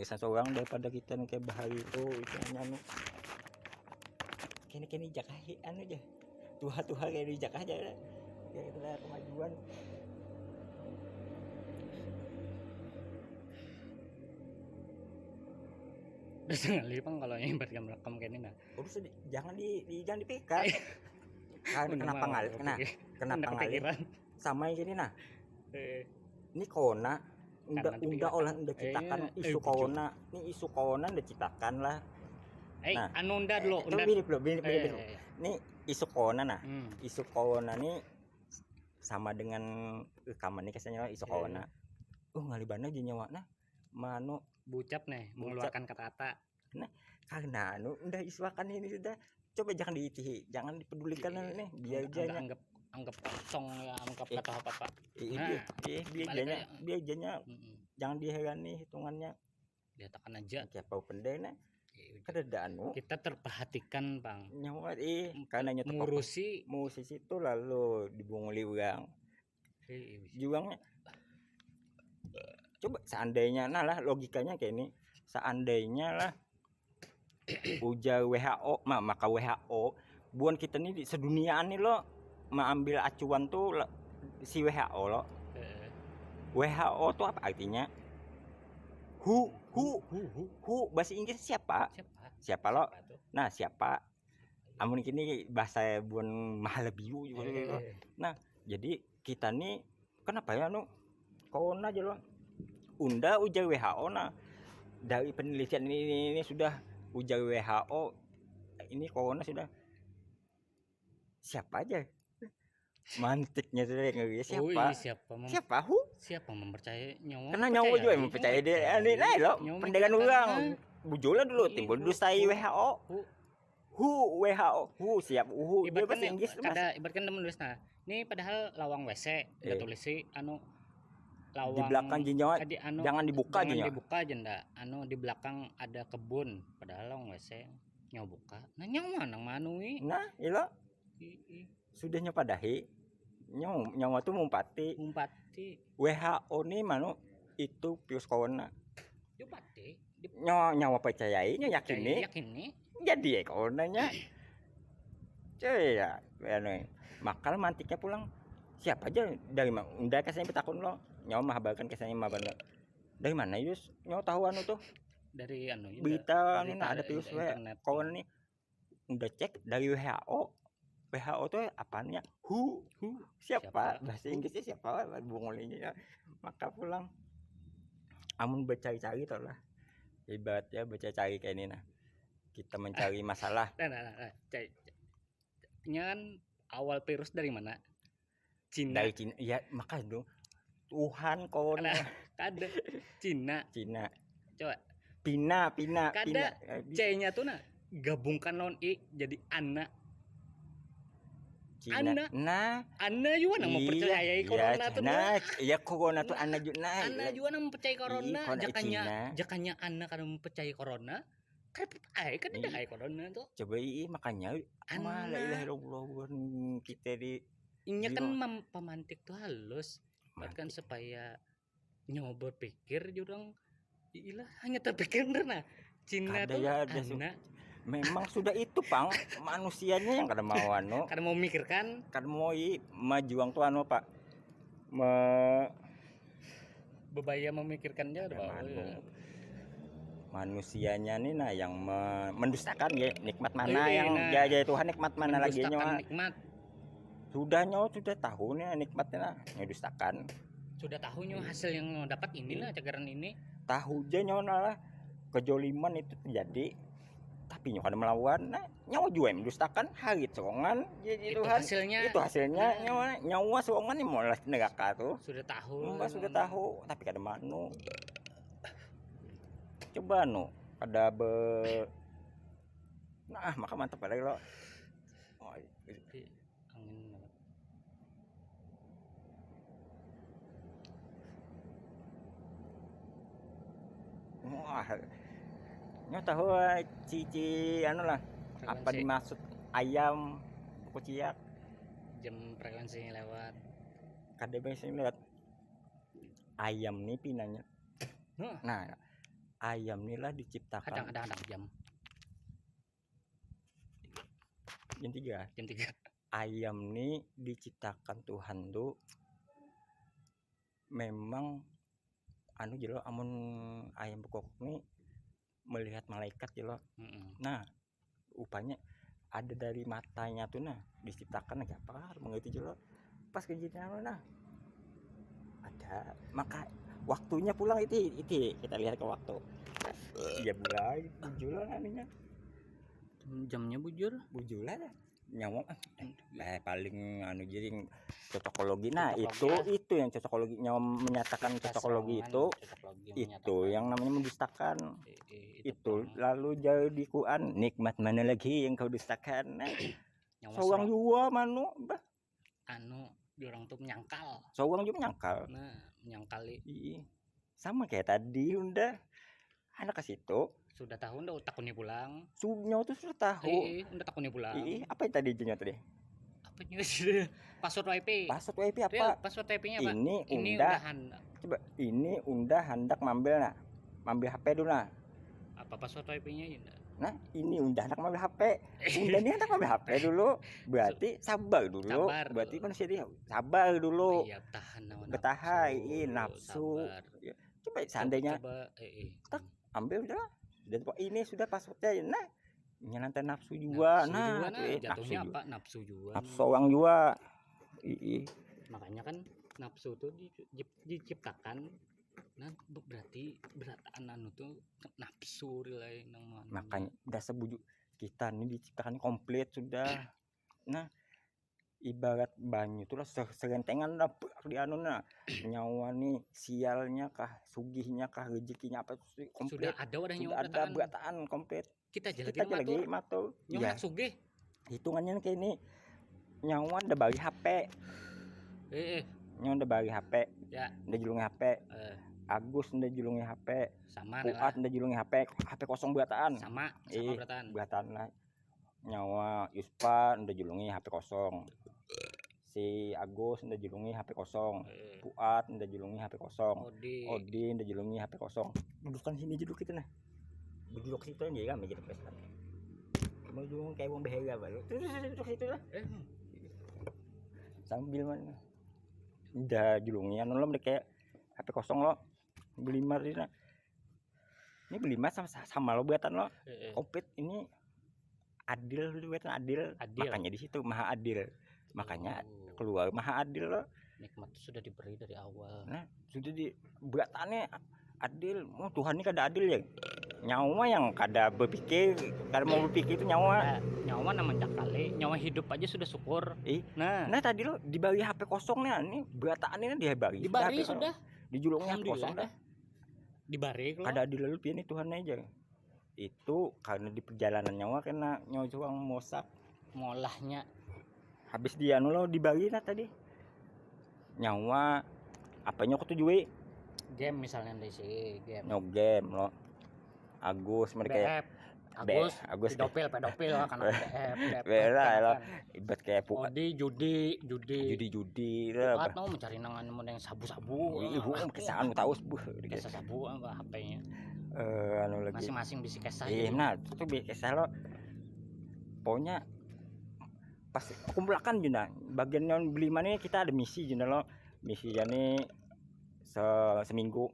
gesan seorang daripada kita nih kayak bahaya itu hanya anu kini jakah anu aja tuha kayak di jakah aja ya itulah kemajuan. Udah sekali Bang kalau yang ibaratkan merekam kayak ini nah. Udah jangan dipikat. Kenapa ngalih sama yang gini nah. Ini corona udah ciptakan isu corona. Ini isu corona udah ciptakan lah. Nah, anu unda dulu. Ini isu corona nah. Isu corona nih sama dengan rekaman nih kesannya isu corona. Ngalibana aja nyawa nah. Mano bucap nih mengeluarkan kata-kata. Nah, karena udah isuakan ini sudah. Coba jangan dipedulikan nih biar aja anggap kosong ya, anggap kata apa-apa. Biar aja jangan dihegani hitungannya. Lihatkan aja kayak apa pendena. Kada kita terperhatikan Bang. Nyawa karena nyata ngurusi itu lalu dibunguli orang. Juangnya. Coba seandainya lah logikanya kayak ini. Seandainya lah ujar WHO maka WHO buan kita nih di sedunia nih lo mengambil acuan tuh si WHO lo. WHO tuh apa artinya? Who bahasa Inggris siapa lo? Nah siapa? Amun kini bahasa buan mahal biu juga. Nah jadi kita nih kenapa ya corona aja lo? Unda ujar WHO nah dari penelitian ini sudah ujar WHO ini corona sudah siapa aja mantiknya sudah siapa mempercayai nyawa karena nyawa juga mempercayai dia ini lo pendekan orang bujola dulu timbul dustai WHO siap dia bahasa Inggris ibaratkan temen nulis nah ini padahal lawang WC udah tulis sih lawang di belakang jinjau jangan dibuka aja ndak di belakang ada kebun padahal lawang WC nyawa buka nah nyawa nang manui nah ilo sudahnya padahi nyawa tuh mumpati WHO nih manu itu virus corona yupati nyawa percayainya yakini jadi coronanya cuy ya makal mantiknya pulang siapa aja dari mana udah kesannya petakun lo nyawa mah bahkan kesannya mah banget dari mana Yus nyawa tahu tuh dari berita ada virus corona nih udah cek dari WHO tuh apanya siapa bahasa Inggrisnya siapa bungolinya maka pulang amun bercari-cari tau lah hebat ya bercari-cari kayak ini nah kita mencari masalah kan awal virus dari mana dari Cina ya makanya dong Tuhan corona kada Cina coba Pina kada C-nya tuh nah gabungkan lawan I jadi anak Cina Ana juga nang mempercayai corona tuh iya corona tuh Ana juga nang mempercayai corona jakanya Ana kan mempercayai corona kan ada corona tuh coba makanya Ana kita di ini kan pemantik tuh halus bahkan supaya nyawa berpikir jurang ilah hanya terpikir nah Cina tuh memang sudah itu Pang manusianya yang kada mau kada mau mikirkan kada mau majuang tuh Pak bebaya memikirkannya manusianya nih nah yang mendustakan ya nikmat mana yang jaya Tuhan nikmat mana lagi nyawa nikmat sudah tahunya nikmatnya ngedustakan sudah tahunya hasil yang dapat inilah cagaran ini tahu aja nyawa kejoliman itu terjadi tapi nyawa melawan nyawa juga mendustakan hari sokongan jadi itu hasilnya nyawa sokongan ini mau neraka tuh sudah tahu tapi kada manu coba ada maka mantap lagi lo angin tahu cici lah apa dimaksud ayam kuciak jam frekuensinya lewat kada biasanya lewat ayam nih pinanya nah ayam nih lah diciptakan Kadang-kadang jam jam 3. jam 3. Ayam nih diciptakan Tuhan tuh memang anu jelo amun ayam bekok nih melihat malaikat jelo. Nah, rupanya ada dari matanya tuh nah diciptakan aja apa mengerti jelo. Pas kejadian nah ada maka waktunya pulang itu kita lihat ke waktu. Iya mulai bujulan anunya. Jamnya bujur Bujulan nyawa paling anu jadi cocokologi. Nah, itu yang cocokologi nyawa menyatakan cocokologi itu yang namanya mendustakan. Itu lalu jadi Quran nikmat mana lagi yang kau dustakan. Nah, sawang jua manu bah anu orang tuh menyangkal. Sawang juga menyangkal. Nah, menyangkali. Sama kayak tadi udah anak ke situ sudah tahu udah takutnya pulang. Sunyo tuh sudah tahu. Udah takutnya pulang. Apa yang tadi jenyo tadi? Apanya sih? Password WiFi. Password WiFi apa? Password WiFi-nya apa? Ini undahan. Coba ini undah hendak ngambil nah. Ngambil HP dulu nah. Apa password WiFi-nya ya? Nah, ini undah hendak ngambil HP. Undah ini hendak ngambil HP dulu. Berarti sabar dulu. Berarti manusia dia sabar dulu. Iya, tahan bertahan nafsu. Ya, coba seandainya tak ambil udah. Dan ini sudah passwordnya. Nah, nyantai nafsu juga. Jatuhnya apa? Nafsu juga. Nafsu orang juga. Makanya kan nafsu tuh diciptakan. Nah, berarti berataan anu tuh nafsu rilai namanya. Makanya udah sebujuk kita ini diciptakan komplit sudah. Nah, ibarat banyu itulah serentengan lah di anu nah. Nyawa nih sialnya kah, sugihnya kah, rezekinya apa komplit. Sudah ada sudah ada berataan komplit. Kita aja lagi matur. Nyawa sugih. Hitungannya kayak ini. Nyawa udah bagi HP. Nyawa udah bagi HP. Ya. Udah julungi HP. Agus udah julungi HP. Sama Fuad udah julungi HP. HP kosong berataan. Sama berataan lah. Nyawa Yuspa udah julungi HP kosong. Si Agus udah julungi HP kosong. Fuad udah julungi HP kosong. Odi udah julungi HP kosong. Dudukan sini duduk kita nah. Duduk situ aja kami gitu pesan. Mau julung kayak wong behega baru. Duduk situ lah. Sambil mana. Udah julungi anu lo kayak HP kosong lo. Beli marina. Ini beli mas sama lo buatan lo. Komplit ini adil buatan adil. Makanya di situ maha adil. Makanya keluar maha adil lo. Nikmat itu sudah diberi dari awal. Nah, sudah di buatannya adil. Oh, Tuhan ini kada adil ya. Nyawa yang kada berpikir, kada mau berpikir itu nyawa. Nyawa namanya kali, nyawa hidup aja sudah syukur. Nah tadi lo dibagi HP kosongnya nih, buatannya dia bagi. Dibari sudah. Dijulungnya HP kosong dah. Dibari kalau. Kada adil lalu pian Tuhan aja. Itu karena di perjalanan nyawa kena nyawa juang mosak. Molahnya. Habis dia lo dibagi nah tadi. Nyawa apanya kok tujuh game misalnya dari si game. No game lo. Agus mereka Agus pedofil kan BF. Bela lo. Ibarat kayak judi lah. Atau mencari nangan yang sabu-sabu. Ibu kesaan tahu Kisah sabu apa HP-nya. Anu lagi. Masing-masing bisa kisah. Nah, itu kisah lo. Pokoknya pas kumpulkan juga bagian yang beli mana kita ada misi juga lo. Misi jane seminggu.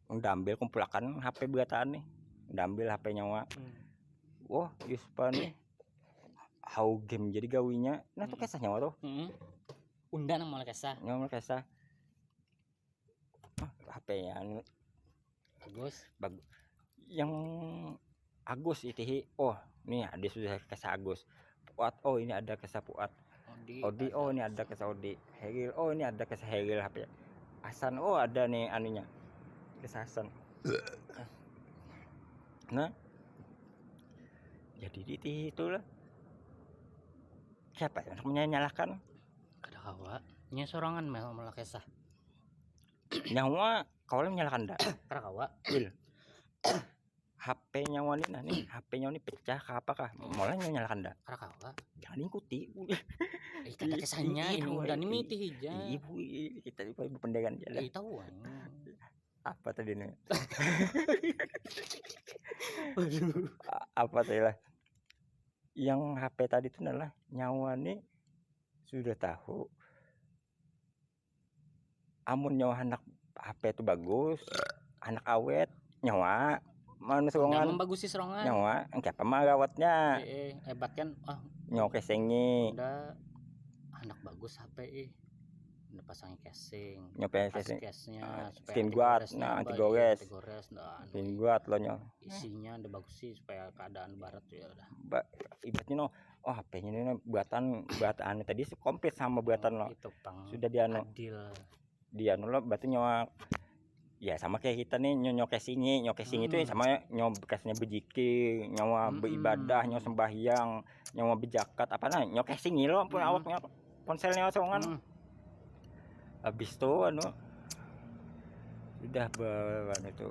Udah ambil kumpulkan HP buatan nih. Udah ambil HP nyawa. Wah, Yuspa nih how game jadi gawinya. Nah, tuh kisah nyawa tuh. Unda nama kisah. Nyawa kisah. HP-nya bagus. Yang Agus itu. Oh, nih ada sudah kisah Agus. Fuad, oh ini ada kisah Fuad. Odi, oh ini ada kisah Odi. Heril, oh ini ada kisah Heril HP. Hasan, oh ada nih anunya. Kisah Hasan. Nah, jadi itulah. Siapa yang menyalahkan? Kada kawa. Nya sorangan malah kisah. Nyawa kalau menyalahkan dah. Kada kawa. HP nyawa nih HP nyawa ini pecah ke apakah? Mulai menyalahkan dah. Kada kawa. Jangan ikuti. Kada kisahnya ini udah nih miti hija. Ibu kita ibu pendekan jalan. Tahu. Apa tadi nih? Apa tadi lah? Yang HP tadi itu adalah nyawa nih sudah tahu. Amun nyawa anak HP itu bagus, anak awet nyawa mana Nggak serongan membagusi serongan. nyawa engke apa mah gawatnya Hebat kan. nyawa kesengi Udah anak bagus HP udah pasangin casing. nyope Pas keseng case-nya supaya skin anti guard goresnya, nah anti iya, gores anti gores skin guard lo nyawa isinya udah bagus sih supaya keadaan barat ya udah. ibaratnya no oh HP-nya ini buatan tadi komplit sama buatan lo Itu pang sudah dia no adil. dia no lo berarti nyawa ya sama kayak kita nih nyawa casing itu sama nyawa bekasnya bejiki nyawa beribadah nyawa sembahyang nyawa bejakat apa nah nyawa casing lo pun awaknya ponselnya songan habis tuh anu sudah itu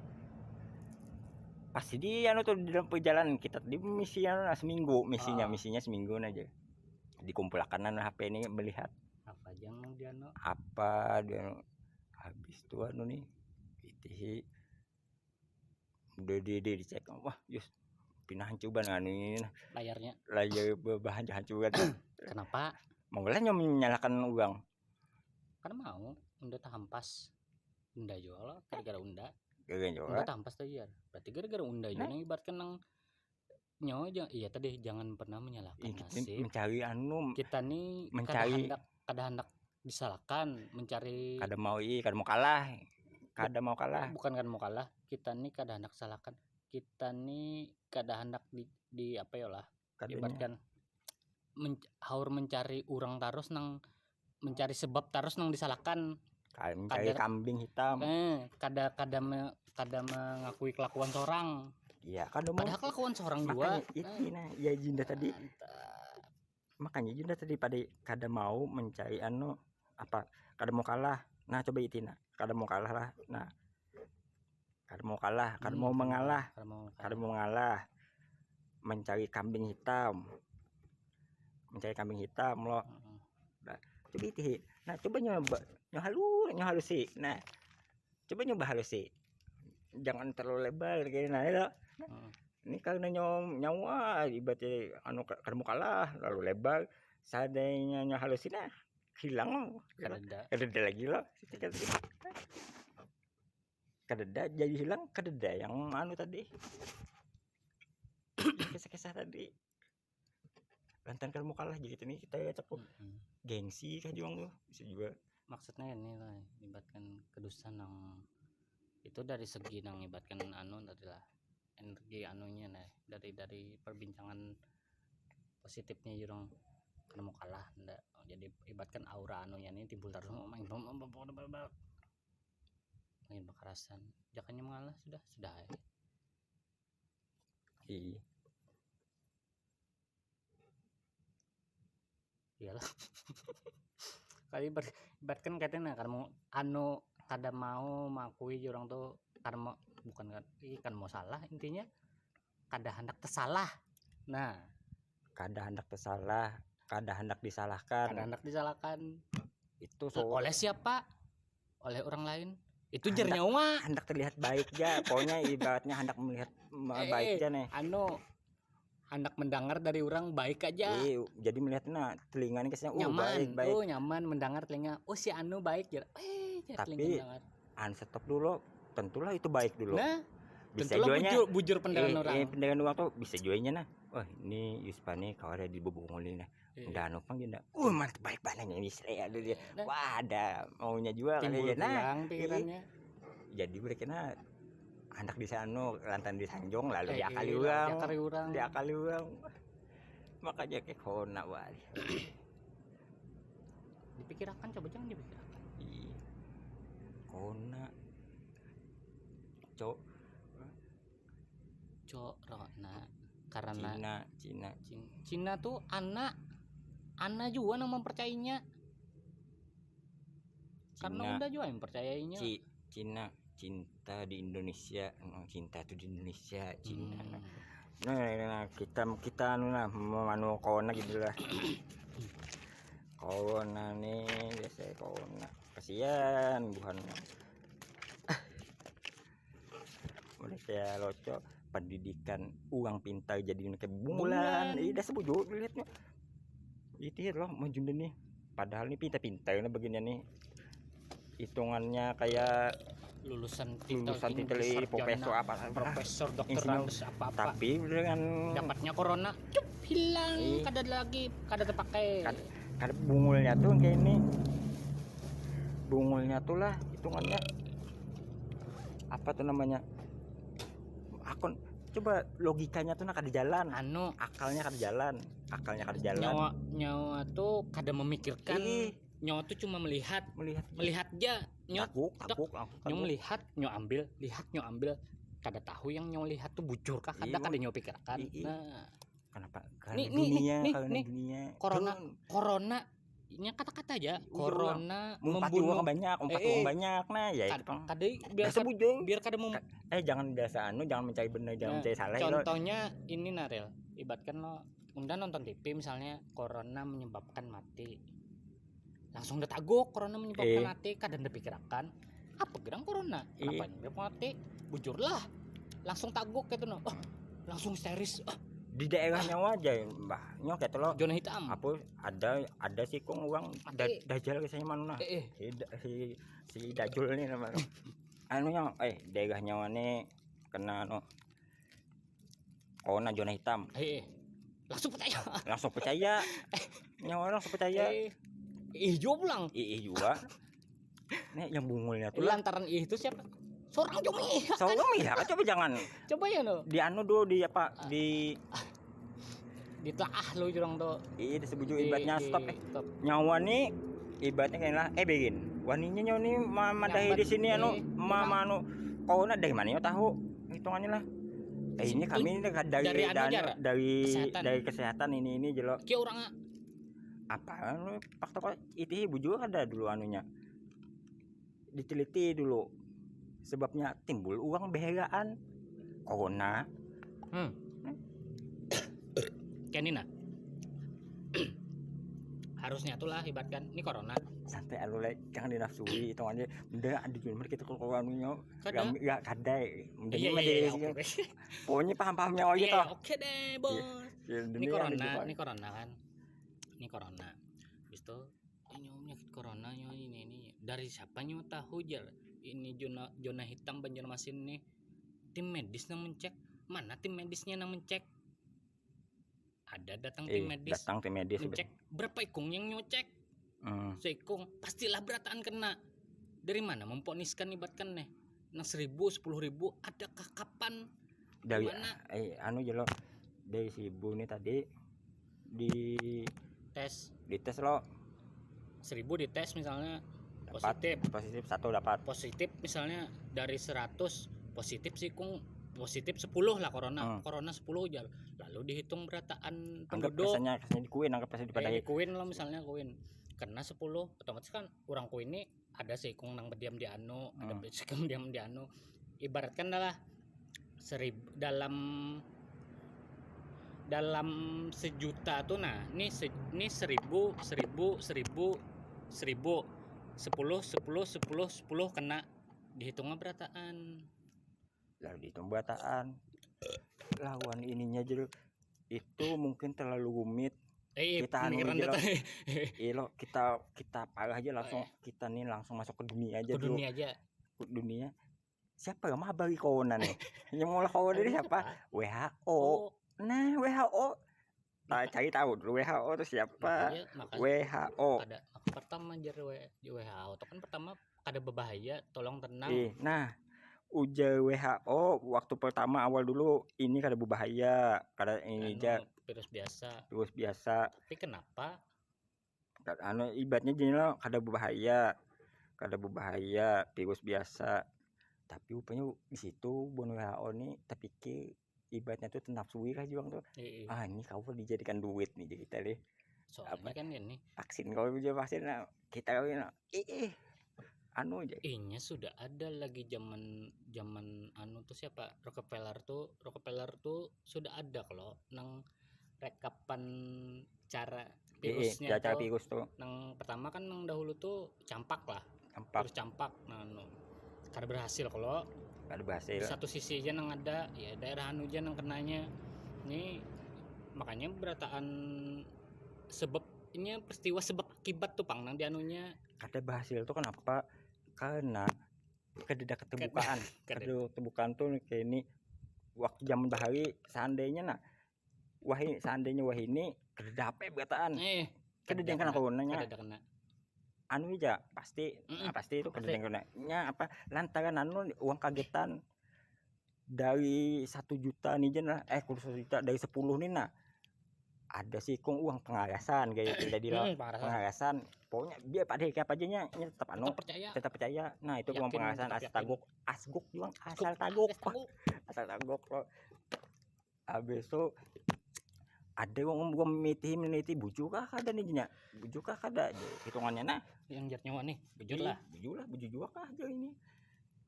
pasti dia anu tuh di dalam perjalanan kita di misinya seminggu misinya seminggu aja dikumpulkan HP ini melihat apa jangan dia no apa dia habis tuh anu nih itu udah dicek wah just pindah hancuban ini layarnya layar bahan hancuban kenapa mau lah menyalakan uang karena mau unda tampas unda jual gara-gara unda unda tampas tadi ya berarti gara-gara unda juga yang ibaratkan nang nyawa iya tadi jangan pernah menyalahkan nasib mencari anu kita nih mencari kada hendak disalahkan mencari kada mau kalah bukan kan mau kalah kita nih kada hendak salahkan kita nih kada hendak di apa ya lah ibaratkan haur mencari urang terus nang mencari sebab terus nang disalahkan mencari kambing hitam kada mengakui kelakuan seorang iya kada padahal kelakuan seorang juga nah ya Jinda tadi makanya Jinda tadi pada kada mau mencari anu apa kada mau kalah nah coba itina kada mau kalah lah nah kada mau kalah kada mau mengalah mencari kambing hitam lo nah, coba itu nah coba nyoba halus sih nah coba nyoba halus sih jangan terlalu lebar kayak nah itu ini karena nyawa ibaratnya anu kada mau kalah lalu lebar seadanya halusin nah hilang kadeda lagi lo kadeda jadi hilang kadeda yang anu tadi kisah-kisah tadi lantaran kada mau kalah gitu nih kita cepuk gengsi kan juga bisa juga maksudnya ini lah ibaratkan kedusan nang itu dari segi nang ibaratkan anu adalah energi anunya nah dari perbincangan positifnya jurang kada mau kalah ndak jadi ibaratkan aura anunya ini timbul terus main kekerasan jangannya mengalah sudah ya. Iyalah kali ibaratkan katanya kan mau anu kada mau mengakui orang tuh kada mau bukan kan mau salah intinya kada hendak tersalah nah kada hendak tersalah kada hendak disalahkan itu oleh siapa oleh orang lain itu jer nyawa hendak terlihat baik ya pokoknya ibaratnya hendak melihat baik aja nih hendak mendengar dari orang baik aja jadi melihatnya telinganya kesana nyaman baik nyaman mendengar telinga si anu baik ya tapi stop dulu tentulah itu baik dulu nah bisa jualnya bujur pendengaran orang pendengaran orang tuh bisa jualnya nah ini Yuspa nih kalau ada di Bobongoli nah udah anu pang dia mantap baik banget ini saya ada dia wah ada maunya jual kali ya nah pikirannya jadi mereka nah anak di sana lantan di Sanjong lalu diakali orang makanya kayak kona wali dipikirkan coba jangan dipikirkan kona Rona karena Cina tuh anak juga yang mempercayainya karena udah juga yang percayainya Cina cinta di Indonesia cinta tuh di Indonesia Cina nah kita nah mau kona gitu lah kona nih biasa kona kasihan bukan Indonesia loco pendidikan uang pintar jadi kayak bungulan dah sebujur lihatnya itu ya loh majunda nih padahal nih pintar-pintar nih begini nih hitungannya kayak lulusan titeli profesor apa profesor dokteran apa-apa tapi dengan dapatnya corona cup hilang kada lagi kada terpakai kada bungulnya tuh kayak ini bungulnya tuh lah hitungannya apa tuh namanya akun coba logikanya tuh kada jalan akalnya kada jalan nyawa tuh kada memikirkan nyawa tuh cuma melihat aja takut nyawa melihat nyawa ambil kada tahu yang nyawa lihat tuh bujur kah kada nyawa pikirkan nah kenapa dunia corona nya kata-kata aja corona membunuh banyak nah ya itu biar kada jangan biasa jangan mencari benar jangan mencari salah contohnya ini Narel ibaratkan lo unda nonton TV misalnya corona menyebabkan mati langsung datagok corona menyebabkan mati kada pikirakan apa gerang corona apa menyebabkan mati bujurlah langsung tagok gitu no langsung histeris di daerah nyawa aja mbah nyok kayak lo zona hitam apa ada sih kong uang dajal kesanya mana si dajul nih namanya nya daerah nyawa nih kena corona zona hitam langsung percaya nyawa langsung percaya juga nih yang bungulnya tuh lantaran itu siapa seorang Jomi ya coba jangan coba ya no di dulu di apa di ditelaah lo jurang tuh disebut ibaratnya stop nyawa nih ibaratnya kayak begin waninya nyawa nih madahi di sini mama corona dari mana ya tahu hitungannya lah ini kami dari kesehatan ini jelok kayak orang apa faktor itu bujur ada dulu anunya diteliti dulu sebabnya timbul uang behelaan corona kanina harusnya itulah ibaratkan ini corona santai alulai jangan dinafsui hitungannya benda ada jual kita kalau anunya enggak kadai pokoknya paham-pahamnya aja toh oke deh bos ini corona bis itu penyakit corona ini dari siapa nyu tahu jar ini zona hitam Banjarmasin nih tim medis yang mencek mana tim medisnya yang mencek ada datang tim medis mencek berapa ikung yang nyocek seikung pastilah berataan kena dari mana memponiskan ibaratkan nih nang 1.000 10.000 adakah kapan dari mana jelo dari 1.000 nih tadi di tes lo 1.000 dites misalnya positif satu dapat positif misalnya dari 100 positif sih kung positif 10 lah corona 10 aja lalu dihitung berataan penduduk kesannya dikuin anggap kesannya dikuin lah misalnya kuin kena 10 otomatis kan orang kuin ini ada sih kung nang berdiam di anu ada sekum diam di anu ibaratkan adalah 1.000 dalam sejuta tuh nah ini 1.000 10 kena dihitungnya berataan lalu dihitung berataan lawan ininya jadi itu mungkin terlalu rumit kita kita parah aja langsung kita nih langsung masuk ke dunia dunia siapa yang mah bagi corona nih yang mau corona ini siapa WHO nah WHO cari tahu dulu WHO itu siapa WHO pertama jar WHO itu kan pertama ada berbahaya tolong tenang nah ujar WHO waktu pertama awal dulu ini kada berbahaya kada ini aja virus biasa tapi kenapa ibaratnya gini loh kada berbahaya virus biasa tapi rupanya di situ bon WHO nih terpikir ibaratnya tuh nafsui kah juga tuh ini kau dijadikan duit nih kita deh soalnya kan ini vaksin kalau udah vaksin kita aja nya sudah ada lagi zaman tuh siapa Rockefeller tuh sudah ada kalau nang rekapan cara virusnya cara virus tuh nang pertama kan nang dahulu tuh virus campak nah karena berhasil kalau ada di berhasil. satu sisi aja nang ada ya daerah anu aja nang kenanya ini, makanya berataan sebab ini peristiwa sebab akibat tuh pang nang di anunya Ada berhasil tuh kenapa? Karena keterbukaan. Kededa. Keterbukaan tuh kayak ini waktu zaman bahari seandainya seandainya ini kededape berataan. Kededa kena corona kena anu aja pasti pasti itu pasti. kededa nya apa lantaran anu uang kagetan dari 1 juta nih jen lah kurang 1 juta dari 10 nih nah ada sih kong uang pengarasan kayak gitu jadi lo pengarasan pokoknya dia pada kayak apa aja nya tetap anu tetap percaya nah itu uang pengarasan asguk juang asal tagok lo habis itu ada gua meniti buju kah ada nih nya buju kah ada hitungannya nah yang jar nyawa nih buju juga kah aja ini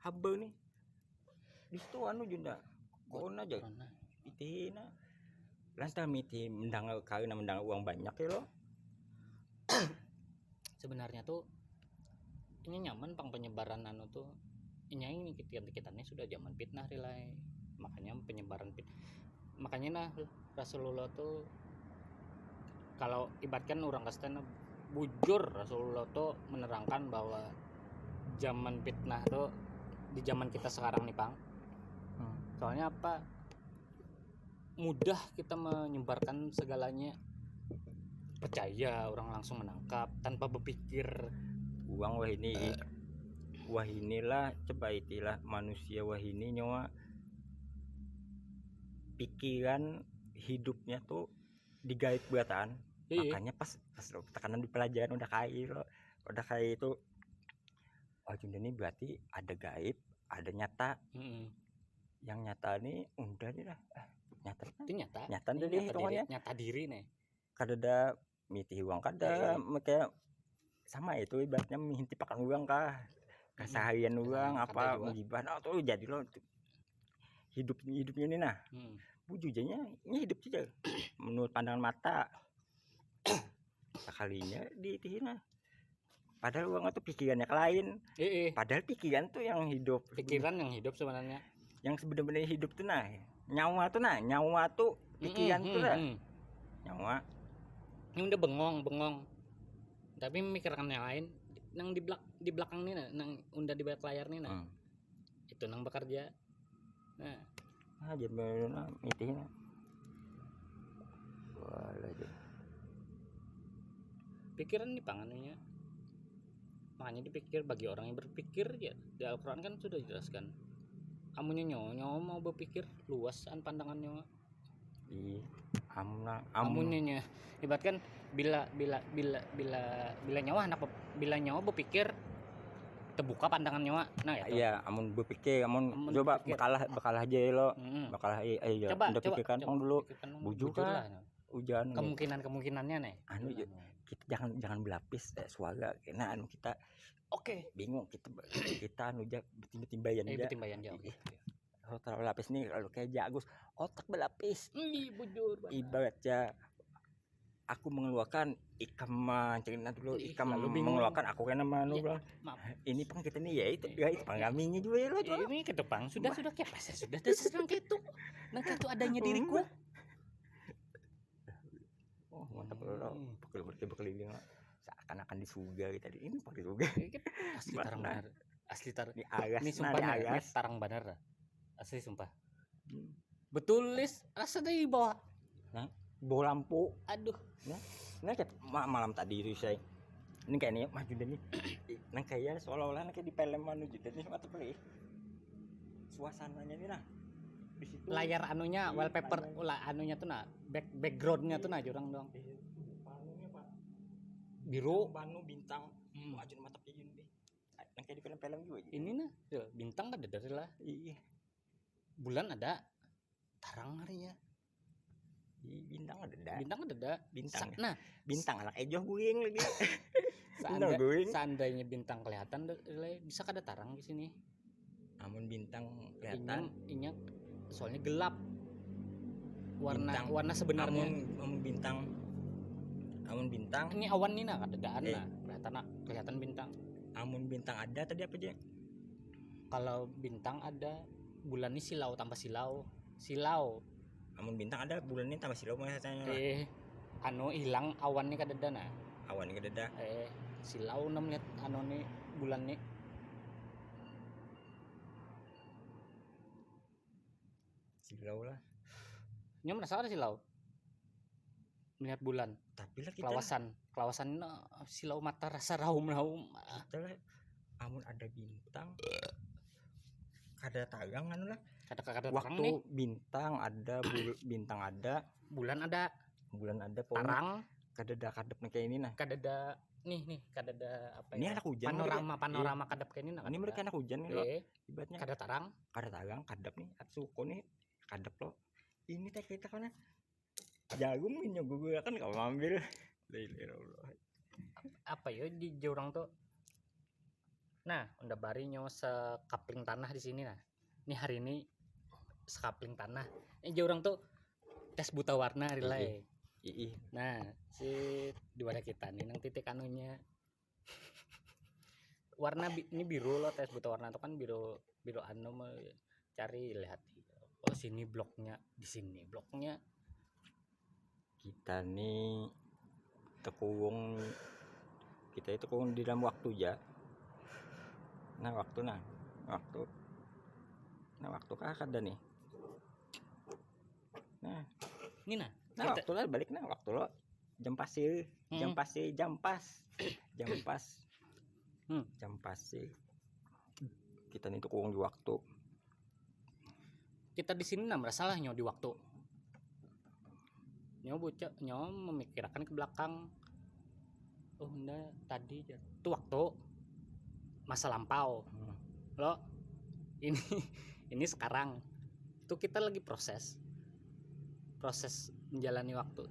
habe nih di situ anu junda corona aja itihin lantas miti mendang uang banyak ya lo. Sebenarnya tuh ini nyaman pang penyebaran anu tuh ini kita sudah zaman fitnah rilai, makanya penyebaran makanya nah Rasulullah tuh kalau ibaratkan orang Kristen bujur Rasulullah tuh menerangkan bahwa zaman fitnah tuh di zaman kita sekarang nih pang. Soalnya apa, mudah kita menyebarkan segalanya, percaya orang langsung menangkap tanpa berpikir uang wah inilah coba itilah manusia wah ini nyawa pikiran hidupnya tuh digait buatan. Makanya pas lo tekanan di pelajaran udah kayak itu oh Junda ini berarti ada gaib ada nyata. Yang nyata nih udah nih lah nyata deh hitungannya nyata diri nih kadada miti uang kada kayak sama itu ibaratnya minti pakan uang kah keseharian uang apa mengibah tuh jadi lo hidupnya ini nah bujujanya ini hidup saja menurut pandangan mata sekalinya ditihina padahal uang itu pikirannya lain padahal pikiran tuh yang hidup sebenarnya yang sebenarnya hidup tuh nah nyawa tuh pikiran tuh lah nyawa ini udah bengong tapi memikirkan yang lain nang di belakang nih nang udah di balik layar nih nah itu nang bekerja nah jadi mana mitihna pikiran nih pangannya makanya dipikir bagi orang yang berpikir ya di Al-Quran kan sudah dijelaskan amunnya nyawa mau berpikir luasan pandangannya amunnya ibaratkan bila nyawa berpikir terbuka pandangan nyawa nah gitu. Iya amun berpikir coba bakalah aja lo bakalah coba pikirkan dulu bujur lah hujan kemungkinannya nih anu kita jangan berlapis suara karena anu kita bingung kita anu betimbayan jauh kalau terlalu lapis nih kalau kayak jagus otak berlapis bujur ibaratnya aku mengeluarkan cerita dulu mengeluarkan aku kan manu bang ini pang kita nih ya itu panggaminya juga ya lo ini ke depan sudah kayak pas sudah terserang gitu nah itu adanya diriku mantap lo berkeliling seakan-akan di surga tadi ini pakai surga asli tarang bener asli tarang ini sumpah tarang bener asli sumpah betulis rasa dari bawah bawa lampu aduh nah kayak malam tadi itu saya ini kayak nih maju nih nang kayak seolah-olah kayak di film anu gitu nih mata pelih suasananya nih nah di situ layar anunya wallpaper anunya tuh nah backgroundnya tuh nah jurang doang panunya pak biru panu bintang maju mata pelih deh nang kayak di film-film juga ini nah bintang ada dari lah iya bulan ada tarang harinya bintang ada bintang nah bintang anak ejoh guing lagi seandainya bintang kelihatan bisa kada tarang di sini namun bintang kelihatan inyak soalnya gelap warna sebenarnya amun bintang ini awan nih nah kadadaan nah kelihatan bintang amun bintang ada tadi apa aja Kalau bintang ada, bulan ini silau tanpa silau. Amun bintang ada bulan ini tambah silau maksudnya Hilang awan nih kadeda nah. awan ini kededa Silau nem lihat nih bulan nih. silau lah. Nya merasa ada silau. Melihat bulan. Tapi lah kita Kelawasan silau mata rasa raum. Kita lah amun ada bintang kada tagang anu lah. Kada Waktu nih. bintang ada bintang ada Bulan ada. pokoknya Tarang. kadeda kadep kayak ini nah. Kadeda nih kadeda apa Ini ya? anak hujan Panorama kadep kayak ini nah. Ini mereka anak hujan nih lo. Ibaratnya Kada tarang. kada tagang kadep nih atsuko nih kadep lo. Ini teh kita kan jagung ini gue kan kalau ambil Apa ya di jurang tuh. Nah, udah bari nyo sekapling tanah di sini nah. Ini hari ini sekapling tanah. Ini jurang tuh tes buta warna relay. Nah, si di wadah kita nih nang titik anunya warna ini biru loh, tes buta warna itu kan biru anu mau cari lihat. Oh, sini bloknya, di sini bloknya. Kita nih tekung kita itu tekung di dalam waktu ya. Waktu kah ada nih. Ini nah. Waktu lah balik waktu lo jam pas. Kita nih tekung di waktu. Kita di sini nah merasalah nyo di waktu. Nyo memikirkan ke belakang. Oh, enggak tadi itu waktu masa lampau. Lo ini sekarang. Itu kita lagi proses menjalani waktu.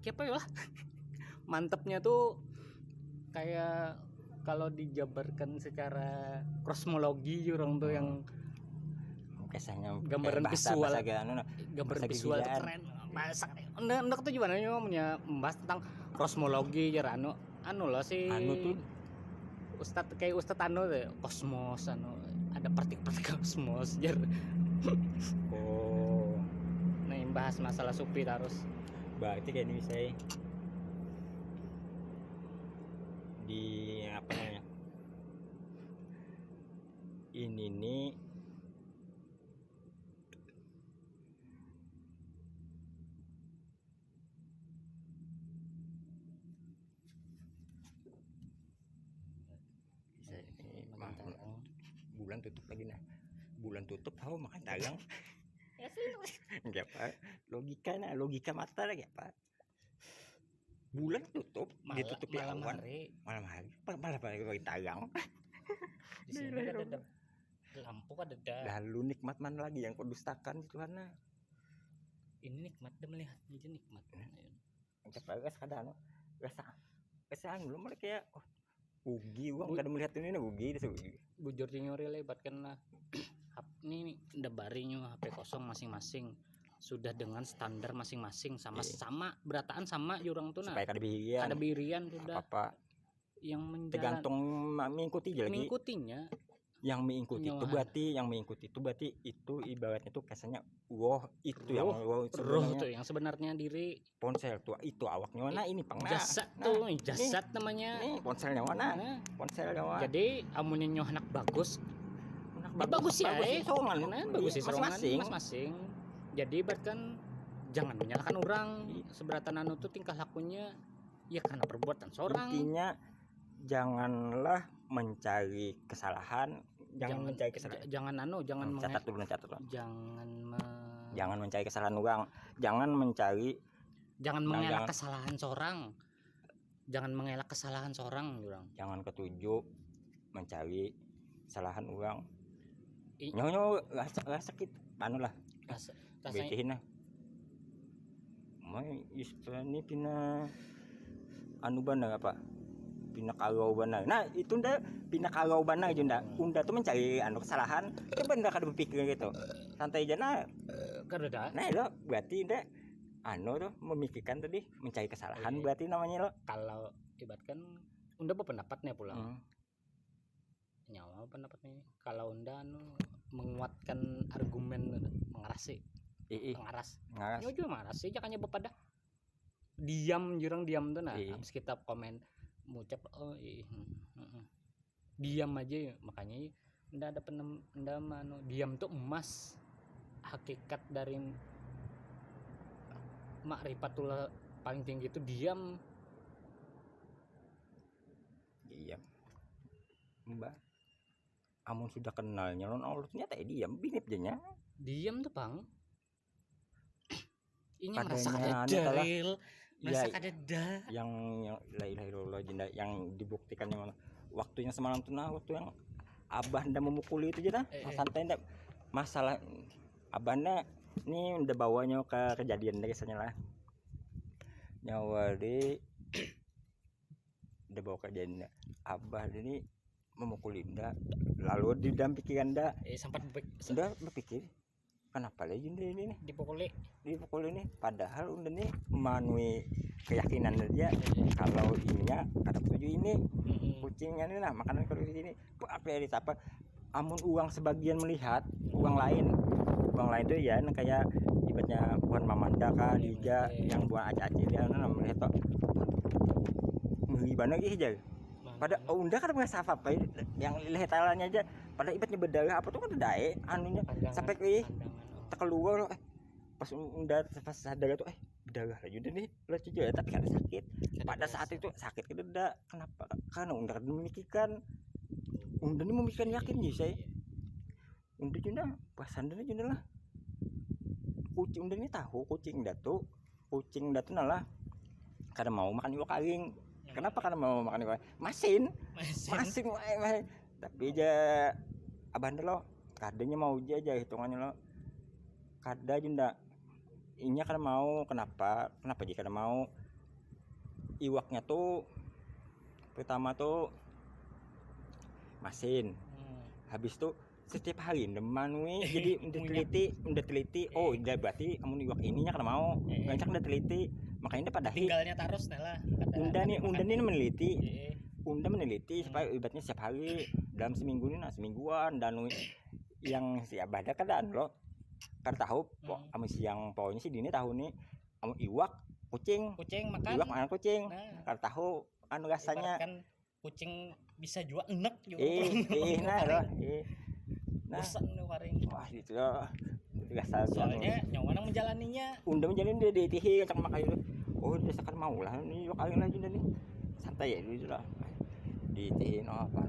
Apa ya lah? Mantepnya tuh kayak kalau dijabarkan secara kosmologi orang tuh yang kesannya gambaran visual bahasa visual tuh keren. Bahasa enggak tuh gimana nyo punya membahas tentang kosmologi jar anu loh si tuh Ustadz anu tuh kosmos ada partikel kosmos jar. Oh. Nah, bahas masalah supi terus. Berarti kayak ini misalnya di apa namanya? Ini nih bulan tutup lagi nah. Bulan tutup tahu makan dagang. Enggak apa logika mata lagi apa bulan tutup ditutupi awan malam hari malah bagi dagang di sini ada lampu ada lalu nikmat mana lagi yang kau dustakan itu karena ini nikmat dan melihatnya aja nikmat enggak apa kadang rasa belum mulai kayak ugi uang kada melihat ini ugi bujur nyori lebat kan lah. Ini udah barinya HP kosong masing-masing sudah dengan standar masing-masing sama berataan sama jurang tuh nah supaya kada birian sudah apa yang tergantung mengikutinya yang mengikuti itu berarti itu ibaratnya tuh kesannya itu yang sebenarnya diri ponsel tuh itu awaknya mana ini jasad namanya nih ponselnya mana ponselnya mana jadi amunnya nyoh anak bagus ya bagus masing-masing jadi bahkan jangan menyalahkan orang seberatan anu tuh tingkah lakunya ya karena perbuatan seorang. Intinya janganlah mencari kesalahan jangan catat dulu jangan mencari kesalahan orang jangan mengelak kesalahan seorang jangan ketujuh mencari kesalahan orang nyonya sakit anu lah becihin lah mai ini pina anu bandang apa pina kagau bandang nah itu ndak pina kagau bandang aja ndak tuh mencari anu kesalahan coba ndak kada berpikir gitu santai aja nah lo berarti ndak anu tuh memikirkan tadi mencari kesalahan berarti namanya lo kalau ibaratkan unda berpendapatnya pulang. Hmm. Nyawa pendapatnya kalau unda menguatkan argumen mengarasi mengaras. Ngaras. Nyo juga mengaras sih jakanya bepada. Diam diam tuh nah. Habis kita komen mengucap diam aja ya. Makanya ndak ada ndak diam tuh emas. Hakikat dari makrifatullah paling tinggi itu diam. Diam. Mbak. Amun sudah kenalnya non Allah ternyata diam binip jenya. Diam tuh, Bang. Ini Kadanya merasa ada anu tah lah. dalil, merasa ada yang la ilaha illallah jenda yang dibuktikannya mana waktunya semalam tuh nah waktu yang abah ndak memukuli itu aja dah santai ndak masalah abahnya ini udah bawanya ke kejadian deh kesannya lah nyawa di udah bawa kejadian abah ini memukuli ndak lalu didampingi ndak sempat sudah berpikir kenapa lagi ini dipukuli ini padahal udah nih manui keyakinan dia kalau ininya ada tujuh ini kucingnya ini nah makanan kalau di sini apa ya apa amun uang sebagian melihat uang lain tuh ya kayak ibaratnya bukan mamanda kah liga yang bukan acak-acak dia nah melihat kok gimana gitu pada unda kan nggak safa apa yang lihat talanya aja pada ibaratnya berdarah apa tuh kan dae anunya sampai ke keluar pas unda pas sadar tuh berdarah aja udah nih lo cucu ya tapi kan sakit pada saat itu sakit itu udah kenapa karena unda memikirkan unda ini memikirkan yakin sih saya unda juga pas anda juga lah kucing unda ini tahu kucing datu nalah karena mau makan iwak aling kenapa karena mau makan iwak masin tapi aja abah lo kadenya mau aja hitungannya lo kada juga inya kan mau kenapa jika mau iwaknya tuh pertama tuh masin habis tuh setiap hari demanui jadi udah teliti oh udah berarti amun iwak ininya kan mau gancang udah teliti makanya pada tinggalnya taros lah unda nih meneliti supaya ibaratnya setiap hari dalam seminggu ini semingguan dan yang si abah ada kadang lo kan tahu amun siang pokoknya sih dini tahu nih amun iwak kucing makan iwak makan kucing kan tahu anu rasanya kan kucing bisa juga enek juga bosan waring wah itu ya rasa soalnya nyawana menjalaninya unda menjalani dia ditihi cak makan itu oh dia sekarang mau lah ini iwak aling lagi nih santai ya itu lah ditihin apa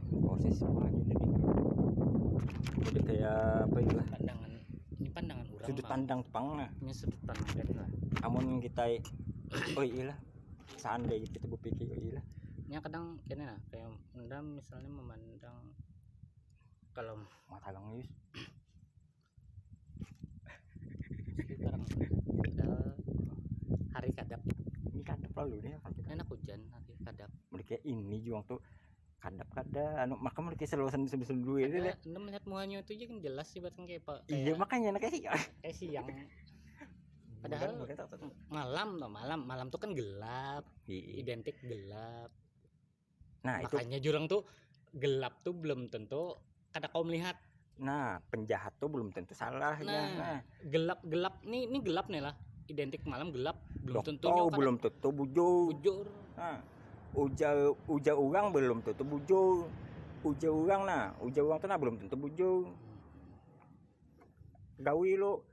proses semua aja nih udah kayak apa itu lah pandangan orang sudut pandang Jepang nah ini sudut pandang lah amun kita oh iya lah seandainya kita berpikir oh iya lah nya kadang kene nah kayak unda misalnya memandang kalau mata langis sekarang hari kadap ini kadap lalu nih enak hujan hari kadap mereka ini juang tuh kadap anu maka mereka selalu sen dulu ini deh anda melihat muanya itu kan jelas sih batang kayak pak iya makanya kayak siang padahal malam tuh kan gelap identik gelap nah makanya jurang tuh gelap tuh belum tentu kada kau melihat nah penjahat tuh belum tentu salahnya nah gelap nih gelap nih lah identik malam gelap belum tentu belum tentu bujur nah uja orang belum tentu bujur uja orang tuh belum tentu bujur gawi lo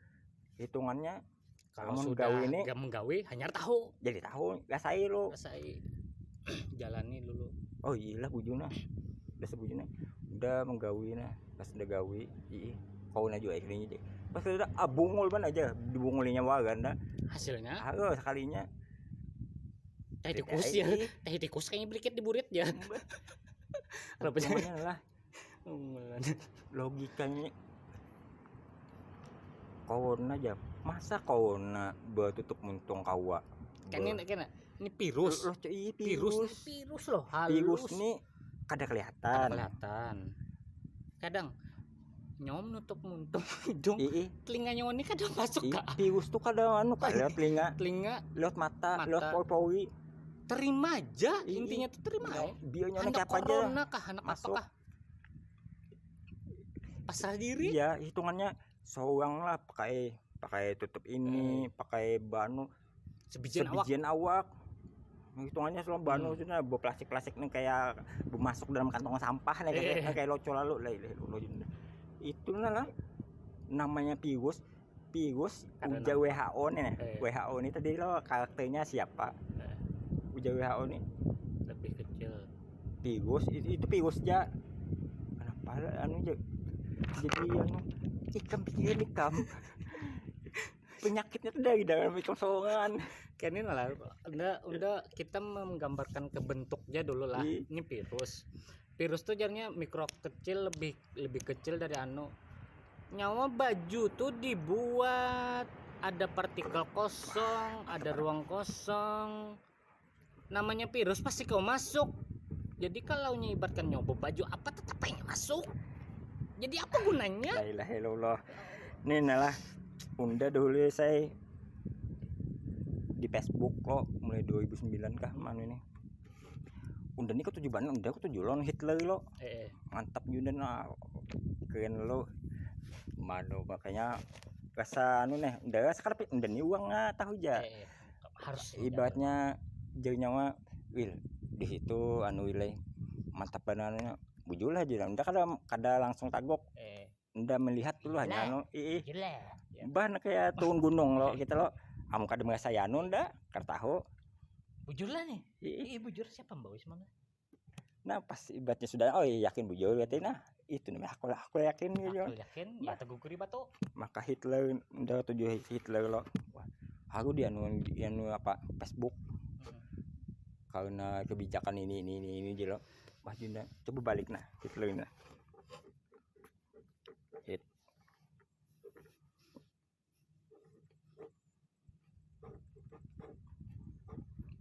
hitungannya kalau sudah ini gak menggawi hanya tahu jadi tahu rasai jalani dulu oh iyalah bujurna udah sebujurna udah menggawi nah pas udah gawi kau na juga akhirnya pas udah bungul ban aja dibungulinya wagan dah hasilnya sekalinya teh tikus kayaknya beriket di burit ya kenapa lah logikanya kawan aja masa kawan bertutup muntung kawa kan ini virus loh virus nih kada kelihatan kadang nyom nutup muntung hidung telinga nyom ini kadang masuk kak virus tuh kadang lewat telinga lewat mata lewat pori terima aja, intinya tuh terima aja. Bionya Anak kayak apa aja corona kah, anak masuk. apakah, pasrah diri. Iya, hitungannya sewang lah, pakai tutup ini, pakai banu sebijian awak. Hitungannya selalu banu sudah bawa plastik nih kayak masuk dalam kantong sampah nih kayak loco lalu lah itu lah namanya virus uja WHO nih. WHO ini tadi lo karakternya siapa? Uja WHO nih lebih kecil. Virus itu virus aja. Kenapa anu aja? Jadi anu ikam penyakitnya tuh dari dalam kosongan. Kayaknya lah udah kita menggambarkan ke bentuknya dulu lah. Ini virus tuh jadinya mikro kecil, lebih kecil dari anu. Nyawa baju tuh dibuat ada partikel kosong, ada ruang kosong. Namanya virus pasti kau masuk. Jadi kalau ibaratkan nyoba baju apa tetap pengen masuk. Jadi apa gunanya? La ilaha illallah. Ini nalah unda dulu saya di Facebook kok mulai 2009 kah mana ini. Unda ini ketujuan unda ketujuan Hitler lo. Mantap juga nah. Keren lo. Mano makanya rasa anu nih udah sekarang udah nih uang tahu aja harus ibaratnya jadi nyawa Will di situ anu wilayah mantap banannya bujul aja udah kada langsung tagok udah melihat dulu hanya anu ban kayak turun gunung lo kita lo kamu kada merasa ya anu udah kada tahu bujur lah nih bujur siapa mbak Wisman nah pas ibaratnya sudah yakin bujur katanya nah itu namanya aku yakin gitu. Aku yakin batu guguri batu. Maka Hitler udah tujuh Hitler lo. Wah, aku dia anu apa Facebook. Karena kebijakan ini aja lo. Wah, Dinda, coba balik nah Hitler nah.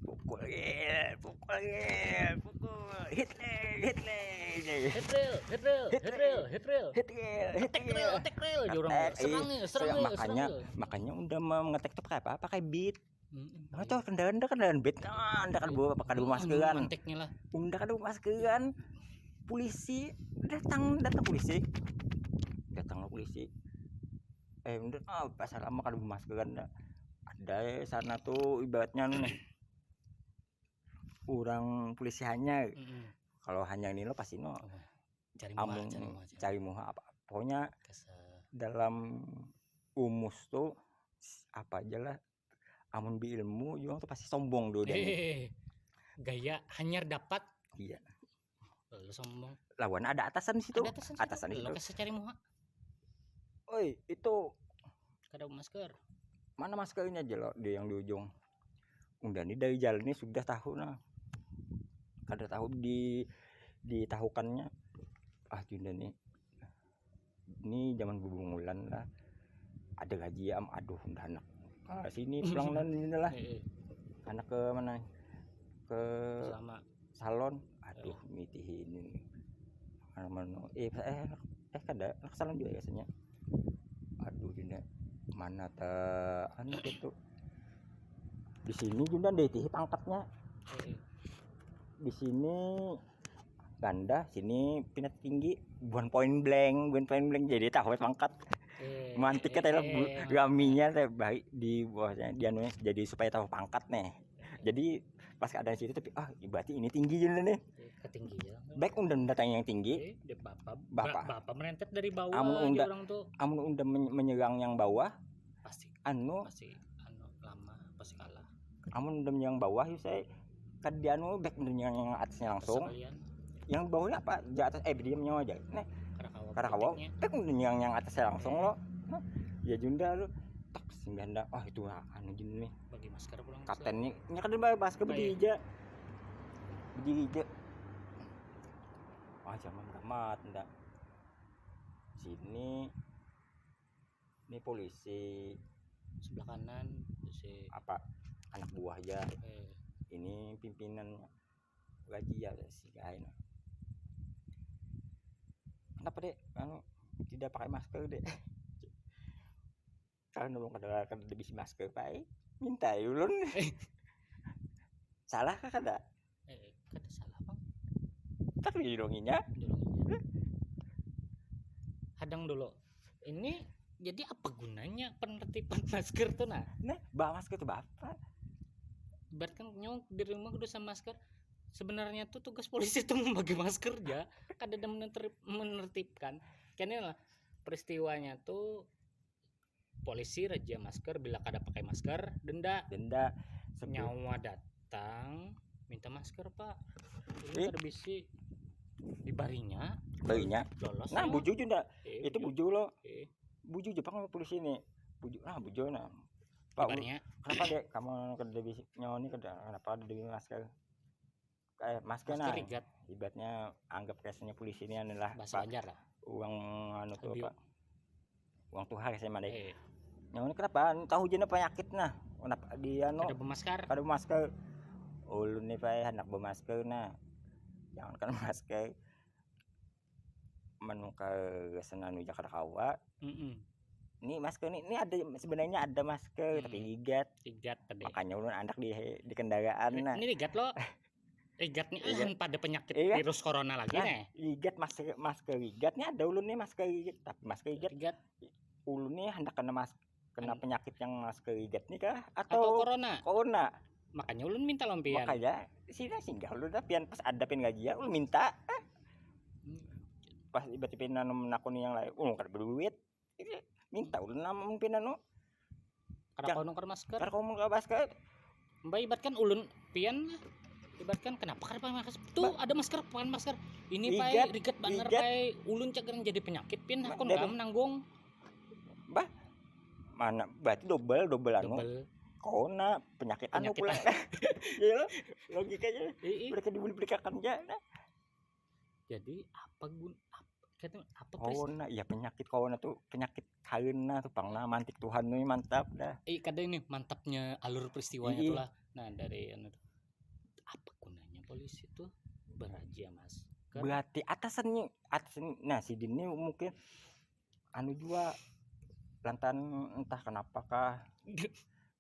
Pukul Hitler. Makanya udah mengetek tuh pakai apa? Pakai beat. Itu kendaraan beat kan, kan bawa pakai maskeran. Unda kan maskeran. Polisi datang polisi. Datang polisi. Udah pasal lama kan maskeran ada sana tuh ibaratnya nih. Orang polisi hanya kalau hanya ini lo pasti no cari muha apa pokoknya dalam umus tuh apa aja lah amun bi ilmu juga tuh pasti sombong dulu gaya hanyar dapat iya lo sombong lawan ada atasan di situ atasan itu lo kasih cari muha oi itu kada masker mana maskernya aja lo dia yang di ujung udah nih dari jalan ini sudah tahu nah kada tahu ditahukannya Junda nih ini zaman bubungulan lah ada gaji aduh udah anak sini pulang dan ini lah anak ke mana ke sama salon aduh mitihin ini mana kada anak salon juga biasanya aduh Junda mana anak itu di sini Junda ditihi pangkatnya di sini ganda sini pinat tinggi buan point blank jadi tahu pangkat mantiknya tadi gaminya baik di bawahnya dia jadi supaya tahu pangkat nih jadi pas keadaan situ tapi berarti ini tinggi juga nih ketinggian baik undang datang yang tinggi bapak merentet dari bawah orang tuh amun undang menyerang yang bawah pasti lama pasti kalah amun undang yang bawah saya kan dia back yang atasnya langsung yang bawahnya apa di atas diamnya aja nih karakawa back yang atasnya langsung lo ya Junda lo tak sembilan itu anu gini nih bagi masker pulang kaptennya kan dia masker berdiri zaman amat ndak sini ini polisi sebelah kanan si apa anak buah aja ini pimpinan gaji ya si kain kenapa dek tidak pakai masker dek karena belum ada bisa masker pakai minta ulun salah kah kada Kada salah bang tak dilindunginya dulu hadang dulu ini jadi apa gunanya penertiban masker tuh nah bawa masker itu bapak ibaratkan nyong di rumah udah sama masker sebenarnya tuh tugas polisi tuh membagi masker ya kada ada menertibkan kayaknya lah peristiwanya tuh polisi raja masker bila kada pakai masker denda nyawa datang minta masker pak ini kada bisi dibarinya lolos nah nyawa. buju juga itu buju lo Eh, buju Jepang sama polisi ini buju nah pak dibarinya kenapa dek kamu kada bisa nyawa ini kenapa ada di masker masker nah rigat ibaratnya anggap kesannya polisi ini adalah bahasa pak wajar lah uang anu tuh Habio. pak uang Tuhan saya mah dek Eh, nyawa ini kenapa tahu jenis penyakit nah kenapa dia no kada bermasker kada masker ulun nih pak anak bermasker nah jangan kan masker menukar senanu Jakarta kawa ini masker ini ada sebenarnya ada masker tapi ligat tadi makanya ulun anak di kendaraan nah ini ligat lo ligatnya pada penyakit iya. virus corona lagi nah, nih ligat masker ligatnya ada ulun nih masker ligat tapi masker ligat ulun nih hendak kena penyakit yang masker ligat nih kah atau corona makanya ulun minta lompian makanya sini singgah ulun dah pian pas ada pin gaji ya ulun minta pas tiba-tiba nakoni yang lain kada berduit minta ulun namun pin anu kada kono kada masker kada kono kada masker mbak ibaratkan ulun pian ibaratkan kenapa kada pakai masker tuh ada masker pakai masker ini pai rigat banar pai ulun cagerang jadi penyakit pian hakon kam nanggung bah mana berarti double anu corona penyakit anu pula ya logikanya mereka dibulikakan aja nah. Jadi apa corona ya penyakit corona tuh penyakit karena tuh pangna mantik Tuhan nih mantap dah kada ini mantapnya alur peristiwanya tuh lah nah dari anu apa gunanya polisi tuh beraja mas berarti atasannya nah si Dini mungkin anu juga lantaran entah kenapakah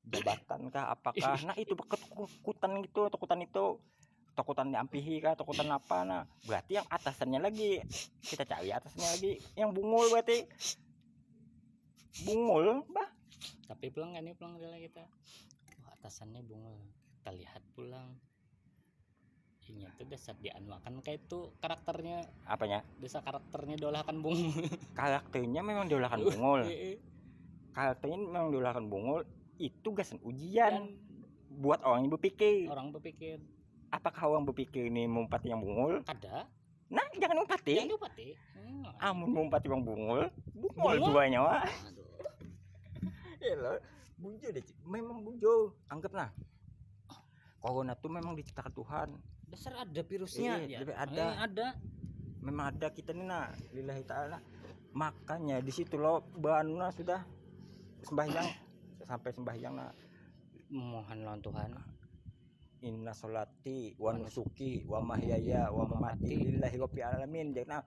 jabatan kah apakah nah itu ketakutan gitu takutan diampihi kah takutan apa nah berarti yang atasannya lagi kita cari atasnya lagi yang bungul berarti bungul bah tapi pulang rela kita atasannya bungul kita lihat pulang ini tuh dasar dianuakan kayak itu karakternya apanya dasar karakternya diolahkan bungul karakternya memang diolahkan bungul itu gasan ujian buat orang yang berpikir apakah orang berpikir ini mumpati yang bungul ada nah jangan mumpati amun mumpati yang bungul dua nyawa Elah, bujo deh memang bujo anggap nah corona tuh memang diciptakan Tuhan dasar ada virusnya ada memang ada kita nih nah lillahi ta'ala makanya di situ loh banuna sudah sembahyang sampai sembahyang nah mohon lawan Tuhan inna sholati wa nusuki wa mahyaya wa mamati lillahi rabbil alamin jadi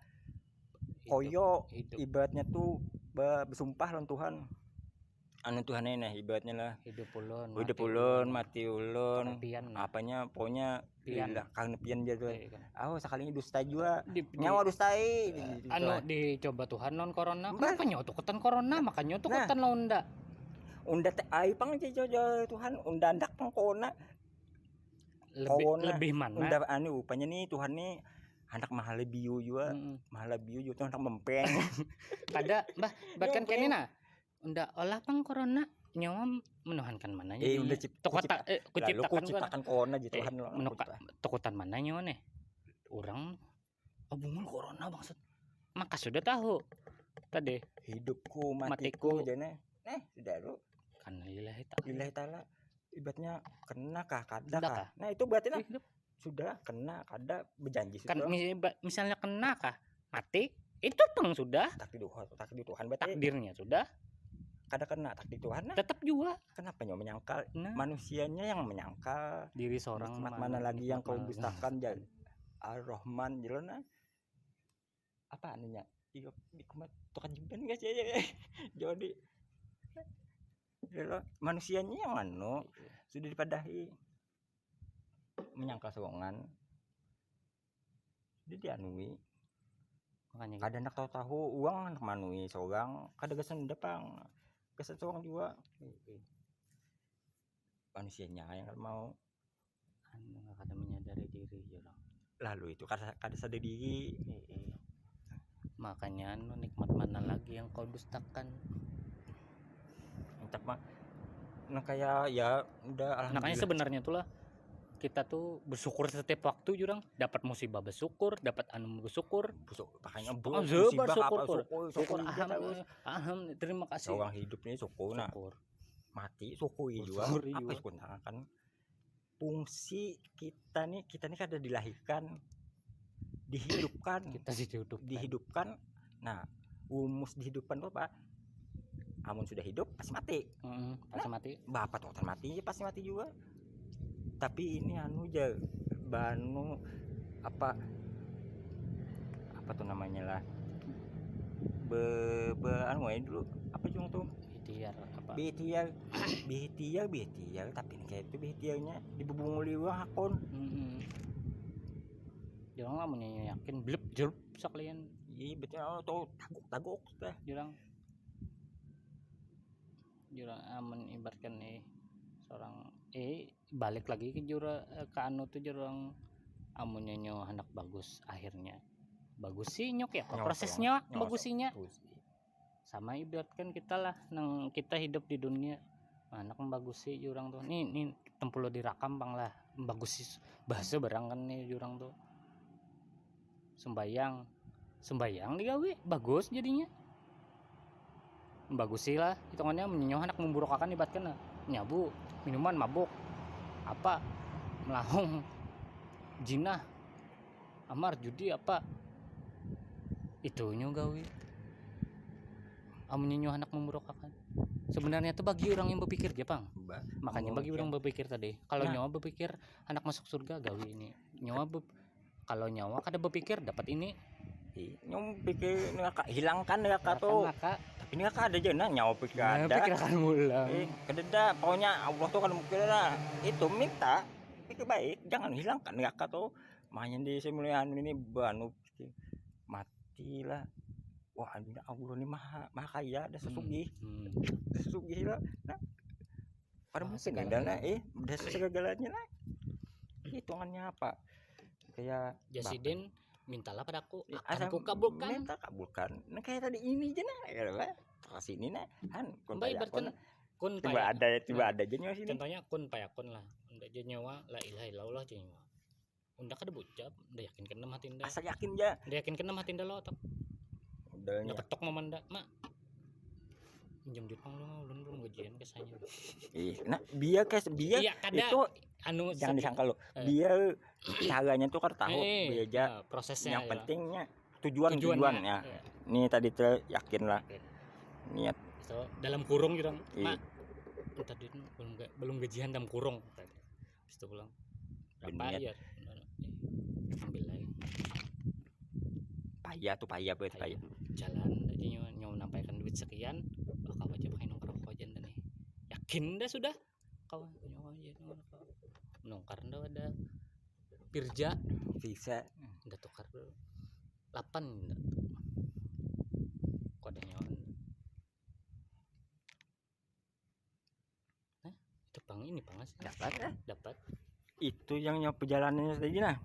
koyo ibaratnya tuh bersumpah lawan Tuhan anu Tuhan ini ibaratnya lah hidup ulun mati ulun apanya pokoknya karena pian jatuh sekalinya dusta juga nyawa dustai anu dicoba Tuhan non corona kenapa nyawa tukutan corona makanya tukutan lawan unda teh ai pang jojo Tuhan unda ndak pang corona lebih mana unda anu upanya nih Tuhan nih anak mahal biu juga anak mempeng kada mbah bahkan kene nah unda olah pang corona nyawa menuhankan mana jadi udah kuciptakan corona gitu Tuhan tukutan mana nyawa nih orang bungul corona maksud maka sudah tahu tadi hidupku matiku jane sudah lu kan lillahi ta'ala ibaratnya kena kah kada kah nah itu berarti nah sudah kena kada berjanji kan misalnya kena kah mati itu pang sudah takdir Tuhan berarti takdirnya sudah kada kena takdir Tuhan nah tetap juga kenapa nyawa menyangkal manusianya yang menyangkal diri seorang mana lagi yang kau dustakan jadi Ar-Rahman jelona apa anunya di kumat tukang jemben guys ya jadi manusianya yang sudah dipadahi menyangkal soongan dia dianui makanya kada nak tahu uang nak manui seorang kada gasan depang gasan seorang juga manusianya yang kada mau kada menyadari diri orang. Lalu itu kada sadar diri. Makanya nikmat mana lagi yang kau dustakan. Entah mah nah kayak ya udah alhamdulillah. Makanya sebenarnya itulah kita tuh bersyukur setiap waktu jurang dapat musibah bersyukur, dapat anu bersyukur. Makanya Musibah syukur terima kasih. Orang hidup ini syukur nah. Mati syukuri juga. Apa syukur kan? Fungsi kita nih kada dilahirkan, dihidupkan. Kita dihidupkan. Nah, rumus dihidupkan itu apa? Amun sudah hidup pasti mati. Pasti mati. Bapak tuh mati pasti mati juga. Tapi ini anu aja banu apa tuh namanya lah anu dulu apa cung tuh bihtiar tapi ini kayak itu bihtiarnya dibubunguli uang akun. Jangan lah yakin blep jerp sakalian. Iya betul tuh taguk teh jurang amun ibaratkan seorang balik lagi ke ke anu tuh jurang amunnya nyo anak bagus akhirnya bagus sih nyok ya prosesnya bagusinya sama ibaratkan kita lah nang kita hidup di dunia anak bagus sih jurang tuh nih tempul direkam bang lah bagus sih bahasa barang kan nih jurang tuh sembayang digawe bagus jadinya bagus sih lah hitungannya menyoh anak memburukakan ibaratkan nyabu minuman mabuk apa melahung jinah amar judi apa itunya gawe menyoh anak memburukakan sebenarnya itu bagi orang yang berpikir ya bang makanya bagi orang berpikir tadi kalau nyawa berpikir anak masuk surga gawe ini kalau nyawa kada berpikir dapat ini nyom pikir hilangkan ya tuh tapi ini ada aja nah nyawa pikir ada pikirkan mulang kada ada pokoknya Allah tuh kan mungkin itu minta pikir baik jangan hilangkan ya tuh makanya di simulian ini banu matilah wah ini Allah ini maha kaya ada sesugih lah nah pada mungkin ada nah udah segalanya lah hitungannya apa kayak Jasidin mintalah padaku akan ku kabulkan minta kabulkan nah kayak tadi ini aja nah ya terus ini nah kan kun tiba ada aja nyawa sini contohnya kun payakun lah unda aja nyawa la ilaha illallah aja nyawa unda kada bucap unda yakin kena mati unda asal yakin aja unda yakin kena mati unda lo otak udah ketok memanda mak pinjam duit pang lu belum gajian kesanya nah biar itu anu jangan disangka lo biar caranya tuh kan tahu biar prosesnya yang pentingnya tujuannya ini tadi tuh yakin lah niat so, dalam kurung gitu mak tadi belum gajian dalam kurung tadi habis itu pulang berapa ya ambil lagi payah jalan aja nyawa nampaikan duit sekian kau aja pakai nongkrong aja nih yakin dah sudah kau nyawa aja nongkar dah ada pirja bisa udah tukar 8 kode nyawa itu pang ini pangas dapat itu yang nyawa perjalanannya tadi nah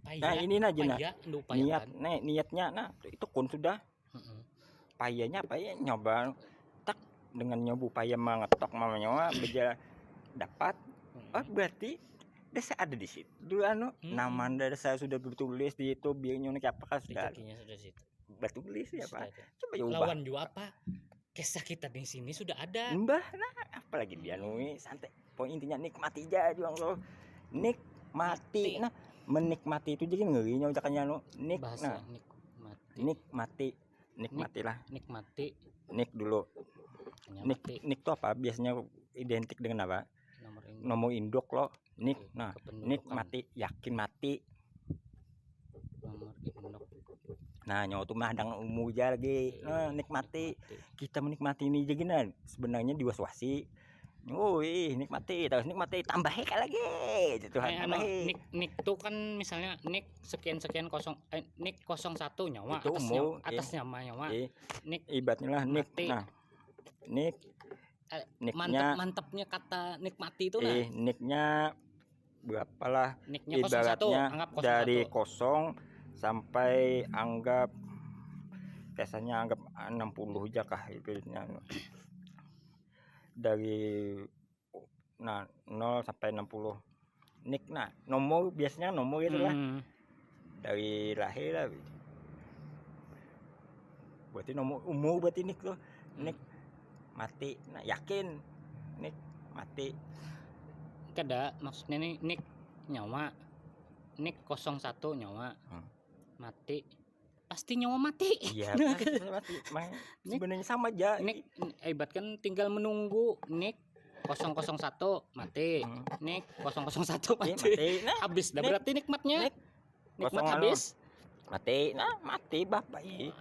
payah, ini nah niatnya nah itu kun sudah payahnya apa ya nyoba tak dengan nyobu payah mengetok mamanya berjalan dapat berarti desa ada di situ dulu nama saya sudah bertulis di itu biar nyonya apa kan sudah bertulis ya pak coba lawan juga apa kisah kita di sini sudah ada mbah nah apalagi dia nui santai poin intinya nikmati aja juang lo nikmati nah menikmati itu jadi ngeri nyonya ucapannya nikmati lah nik dulu nik tuh apa biasanya identik dengan apa nomor induk lo nik nah nikmati yakin mati nomor induk nah nyawa tuh madang umuja lagi nikmati kita menikmati ini jadi nah sebenarnya diwaswasi Nikmati terus nikmati tambahi lagi Tuhan anu, tambahi. nik tuh kan misalnya nik sekian nik 01 nyawa Itu umur, atas nyawa nik ibaratnya lah nik. mati. Nah, niknya Mantepnya kata nikmati itu nah. niknya berapalah Niknya 01 ibaratnya anggap 01. dari kosong sampai anggap biasanya anggap 60 aja kah ibaratnya. Dari 0 sampai 60 nik. Nah, nomor biasanya nomor itulah dari lahir lah. Berarti nomor umur berarti nik tuh. Nik mati. Nah, yakin nik mati. Kada maksudnya nik nyawa. Nik 01 nyawa. Mati. Pasti nyawa mati. Iya, pasti mati. Sebenarnya sama aja. Nik ibarat kan tinggal menunggu nik 001 mati. Nik 001 mati. Nah, habis dah berarti nikmatnya. Nikmat habis. Mati. Nah, mati bapak i.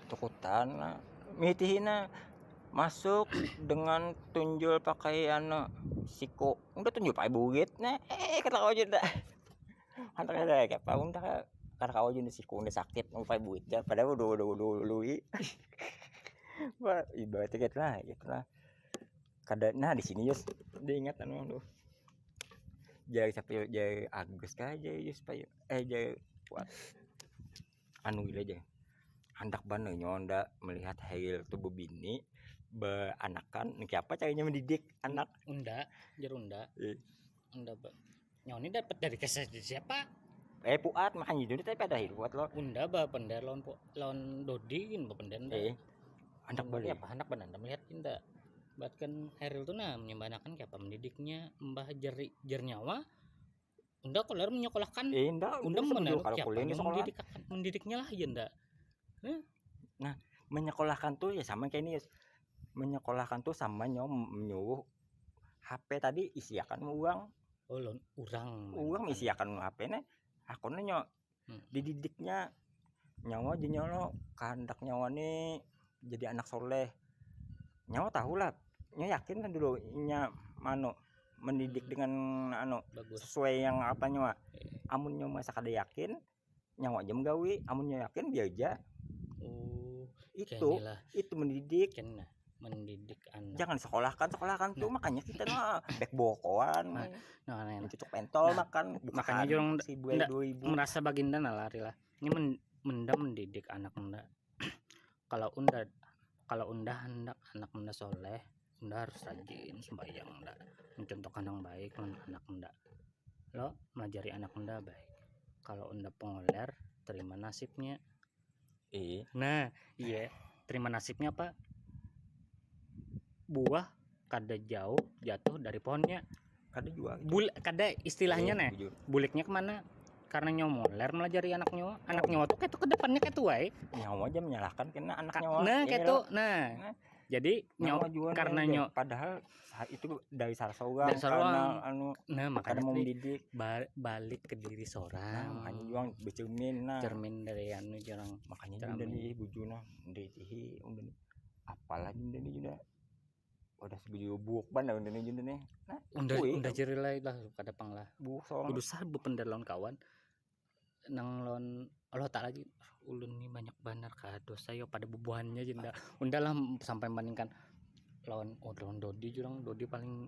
Tukutan nah. Mitihina masuk dengan tunjul pakaian siko. Udah tunjul pakai burit nah. Kata kau aja dah. Hantar ada kayak apa unta karena kau aja siko udah sakit pakai burit ya padahal udah wah ibaratnya gitu lah. Nah di sini Yus diingat anu jari sampai jari Agus kah jari Yus payu jari kuat anu gila aja hendak bener nyonda melihat hail tubuh bini beranakan apa caranya mendidik anak unda nyoni dapat dari kisah siapa Puat makanya itu tapi ada buat lo unda bapender lawan Dodi kan bapender anak balik apa anak benar melihat indah bahkan Heril tuh nah menyembanakan kayak apa mendidiknya mbah jernyawa unda koler menyekolahkan unda benar kayak mendidiknya lah ya ndak nah menyekolahkan tuh ya sama kayak ini ya menyekolahkan tuh sama nyuruh HP tadi isiakan uang uang isiakan HP nih aku nanya dididiknya nyawa aja nyolo kehendak nyawa nih jadi anak soleh nyawa tahu lah yakin kan dulu mano mendidik dengan bagus. Sesuai yang apa nyawa amun nyawa sakada yakin nyawa aja menggawi amun nyawa yakin biar aja itu mendidik anak jangan sekolahkan tuh makanya kita bek bokoan cucuk pentol makanya jurang merasa baginda nalari lah ini mendidik anak unda kalau unda hendak anak unda soleh unda harus rajin sembahyang unda mencontohkan yang baik anak unda lo melajari anak unda baik kalau unda pengoler terima nasibnya nah iya terima nasibnya apa buah kada jauh jatuh dari pohonnya kada juga kada istilahnya nih buliknya kemana karena nyomoler melajari anak nyawa tuh kayak tuh ke depannya kayak tuh nyawa aja menyalahkan kena anak nyawa nah kayak tuh jadi nyawa karena nyawa padahal itu dari seorang nah makanya mau mendidik balik ke diri seorang makanya juang bercermin cermin dari jarang makanya dari bujuna dari apalagi dari juga udah sebuju buuk bandar undang nih nah unda jeri lah kada pang lah buuk soal kudu sah bepender lawan kawan nang lawan Allah tak lagi ulun nih banyak banar dosa yo pada bubuhannya jenda unda lah sampai bandingkan lawan Dodi paling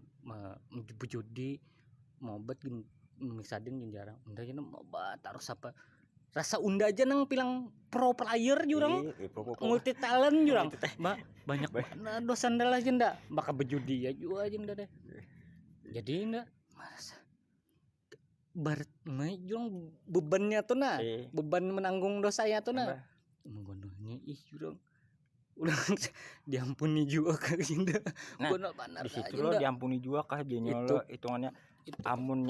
bujudi mau bet misadin jarang unda aja mau bat harus apa rasa unda aja nang bilang pro player jurang multi talent jurang banyak mana dosa ndalah jenda bakal bejudi ya juga jenda deh jadi ndak masa jurang bebannya tuh beban menanggung dosanya tuh menggondolnya jurang udah diampuni juga kah jenda di situ lo diampuni juga kah dia nyolo hitungannya amun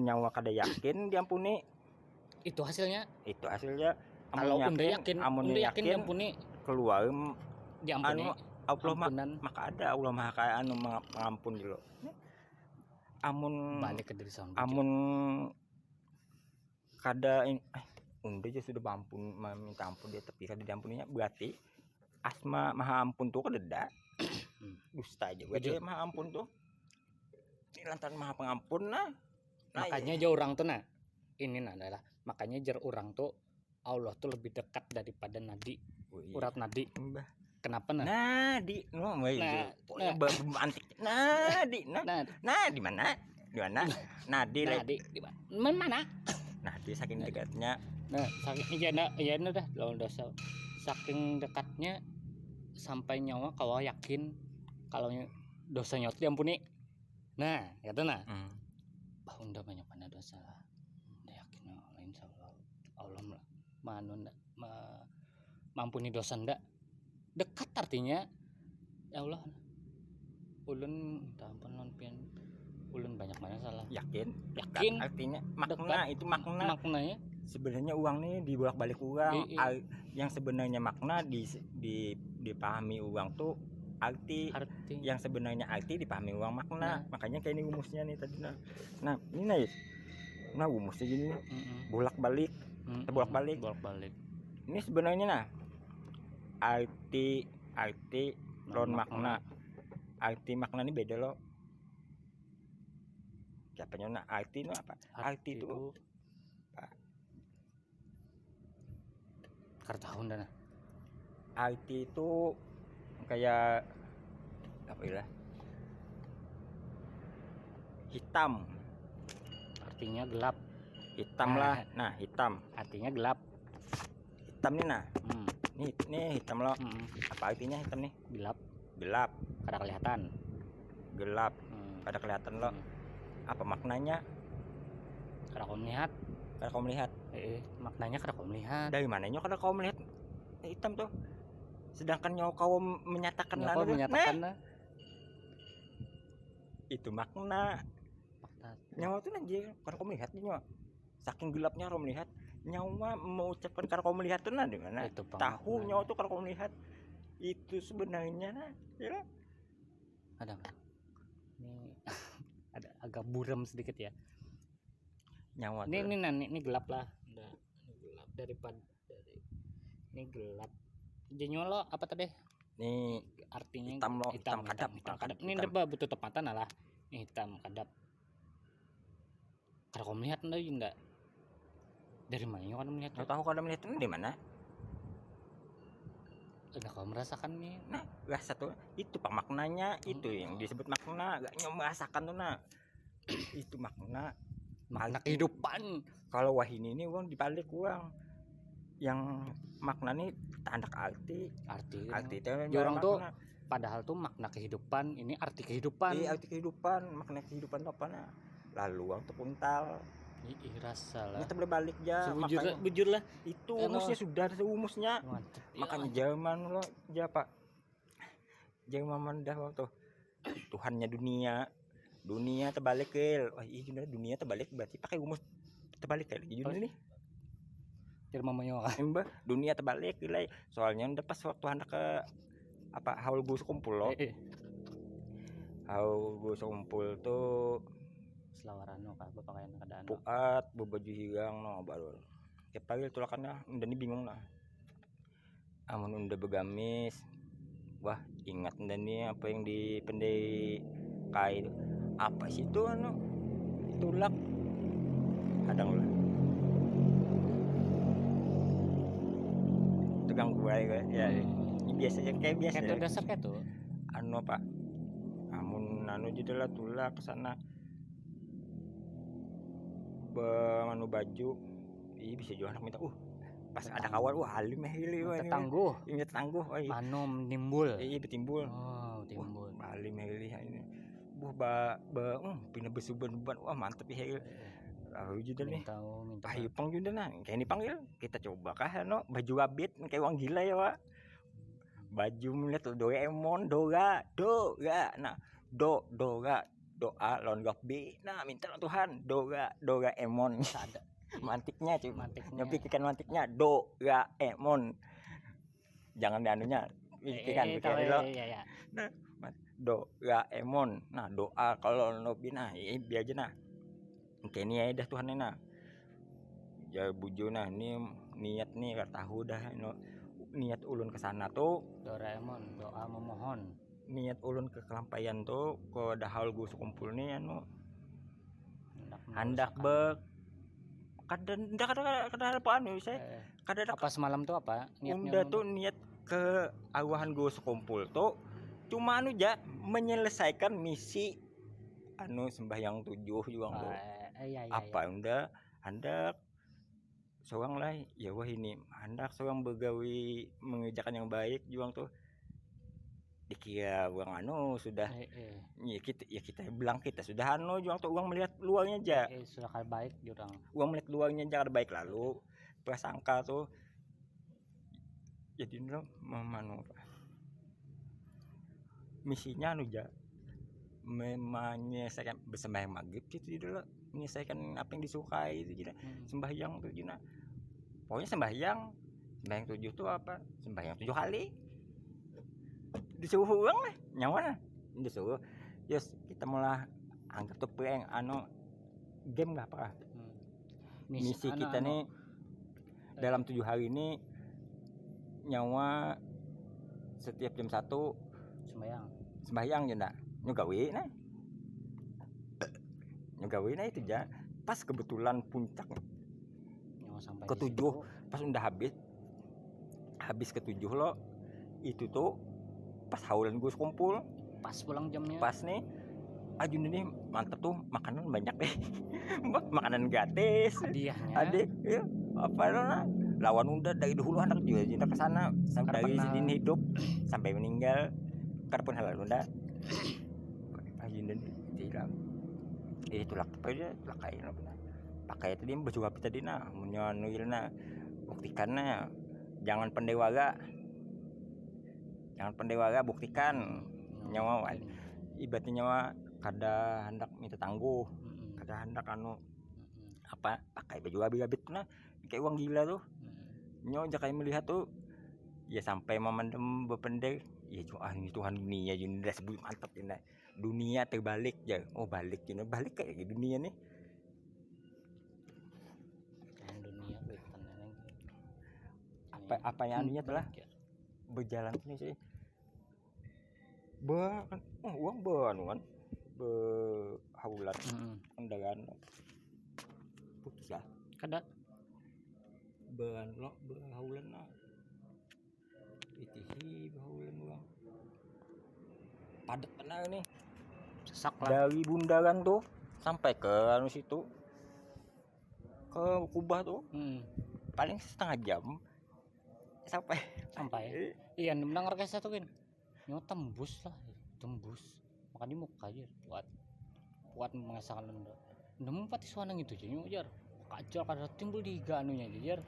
nyawa kada yakin diampuni itu hasilnya kalau unda yakin diampuni keluar diampuni Allah maka ada Allah maha mengampun dulu amun balik ke diri sendiri amun kada unda aja sudah minta ampun dia tapi kada diampuninya berarti asma maha ampun tuh kada Dusta aja Jujur. dia maha ampun tuh. Ini lantaran maha pengampun nah. Makanya aja orang tuh nah ini nah adalah makanya jar orang tuh Allah tuh lebih dekat daripada nadi urat nadi. Kenapa nah? Nadi, no, antik. Nadi, di mana? Di mana? Nadi, di mana? Nadi saking dekatnya. Nah, saking ya udah lawan dosa. Saking dekatnya sampai nyawa kalau yakin kalau dosanya itu diampuni. Nah, kata nah. Bah unda banyak mana dosa lah. Unda yakin lain insyaallah Allah lah. Manu ndak mampuni dosa ndak. Dekat artinya ya Allah ulun minta ampun non pian ulun banyak mana salah yakin artinya makna dekat. Itu maknanya sebenarnya uang nih dibolak-balik uang yang sebenarnya makna dipahami uang tuh arti yang sebenarnya arti dipahami uang makna. Makanya kayak ini rumusnya nih tadi nah ini nah rumusnya gini bolak-balik ini sebenarnya nah arti non makna. Arti makna ini beda loh. Siapanya nah arti itu apa? Arti itu kartahun dana. Arti itu kayak apa ya? Hitam. Artinya gelap. Hitam lah. Nah, hitam. Artinya gelap. Hitam nih nah. Nih hitam loh. Apa artinya hitam nih? Gelap. Kada kelihatan. Gelap. Kada kelihatan loh. Apa maknanya? Kada kau melihat. Maknanya kada kau melihat. Dari mananya kada kau melihat hitam tuh? Sedangkan nyawa kau menyatakan nah. Itu makna. Nyawa tuh anjir kada kau melihat nyawa. Saking gelapnya kau melihat. Nyawa mengucapkan kada kau melihat tuh nah di mana? Tahu nyawa tuh kada kau melihat. Itu sebenarnya nah, ya. Ada ini ada agak buram sedikit ya. Nyawa ini gelap lah. Ini gelap dari ini gelap. Jenyo lo apa tadi? Ini artinya hitam kadap. Ini udah tutup mata nah lah. Ini hitam kadap. Kalau kau melihat enggak? Dari mana kau melihat? Tahu kau melihat itu di mana? Udah kau merasakan nih. Nah, rasa tuh itu pak maknanya itu yang disebut makna. Gak merasakan tuh nah. Itu makna kehidupan. Kalau wah ini uang dibalik uang yang makna nih tanda arti itu orang tuh padahal tuh makna kehidupan ini arti kehidupan. Arti kehidupan makna kehidupan apa nah lalu uang tuh kuntal rasa lah kita boleh balik ya bujur lah itu umusnya sudah umusnya makanya zaman lo ya pak zaman mandah waktu Tuhannya dunia terbalik wah iya dunia terbalik berarti pakai umus terbalik kayak gini nih mamanya mbah dunia terbalik gila soalnya udah pas waktu anak ke apa haul gus kumpul lo haul gus kumpul tuh selawarano kah pakaian keadaan puat baju hilang no baru tiap pagi tulakannya udah nih bingung lah amun udah begamis wah ingat udah nih apa yang dipendai kai itu apa sih itu tulak kadang lah tegang gue ya biasanya kayak biasa itu dasar kayak tuh pak amun judul lah tulak kesana manu baju bisa jual anak minta pas ada kawan alim hili tangguh anu menimbul betimbul timbul alim hili ini pindah besuban mantep ya tahu juga nih pang juga nah kayak dipanggil kita coba kah baju abit kayak uang gila ya pak baju melihat Doraemon Dora nah Dora doa lawan Gokbi nah minta Tuhan Doraemon ada mantiknya cuy pikirkan mantiknya Doraemon jangan dianunya pikirkan lo nah Doraemon nah doa kalau Nobi nah biar aja nah kayak ini ya dah Tuhan nah ya buju nah ini niat nih tahu dah niat ulun kesana tuh Doraemon doa memohon niat ulun ke kelampaian tuh ko dahal gue sekumpul nih anu handak be kadang kada apa anu saya kada apa semalam tuh apa unda tuh niat ke awahan gue sekumpul tuh cuma anu ja menyelesaikan misi anu sembahyang 7 juang tuh iya, apa unda hendak seorang lah ya wah ini hendak seorang begawi mengerjakan yang baik juang tuh dikira uang anu sudah ya kita bilang kita sudah anu juang tuh uang melihat luarnya aja sudah kayak baik jurang uang melihat luarnya aja baik lalu prasangka tuh jadi no memanu misinya anu aja menyelesaikan bersembahyang maghrib gitu dulu menyelesaikan apa yang disukai itu jadi sembahyang tuh jadi pokoknya sembahyang 7 tuh apa sembahyang 7 kali disuruh uang lah nyawa disuruh yes kita malah anggap tuh yang anu game nggak apa misi kita nih dalam 7 hari ini nyawa setiap jam 1 sembahyang ya ndak nyugawi nah itu aja pas kebetulan puncak ke-7 pas udah habis ke-7 lo itu tuh pas haulan gue kumpul pas pulang jamnya pas nih Ajun ini mantep tuh makanan banyak deh makanan gratis hadiahnya adik ya apa lawan udah dari dulu anak juga cinta kesana sampai dari sini hidup sampai meninggal karpun halal udah Ajun ini tidak itulah apa aja pakai tadi baju api tadi menyonuilna buktikannya jangan pendewara buktikan nyawa ibaratnya nyawa kada hendak minta tangguh kada hendak anu apa pakai baju abis nah kayak uang gila tuh nyawa jakai melihat tuh ya sampai memandang berpendek ya ini Tuhan dunia jadi udah sebut mantap ini dunia terbalik ya balik ini balik kayak dunia nih dunia apa yang anunya telah berjalan ini sih kan uang kan haulan kendaraan putus lah kada haulan itihi haulan uang padat benar nih sesak lah dari bundaran tuh sampai ke anu situ ke Kubah tuh paling setengah jam sampai iya mendengar kayak satu kan tembus makanya muka aja buat mengesahkan nemu pati suanang itu aja kacau kada timbul di anunya aja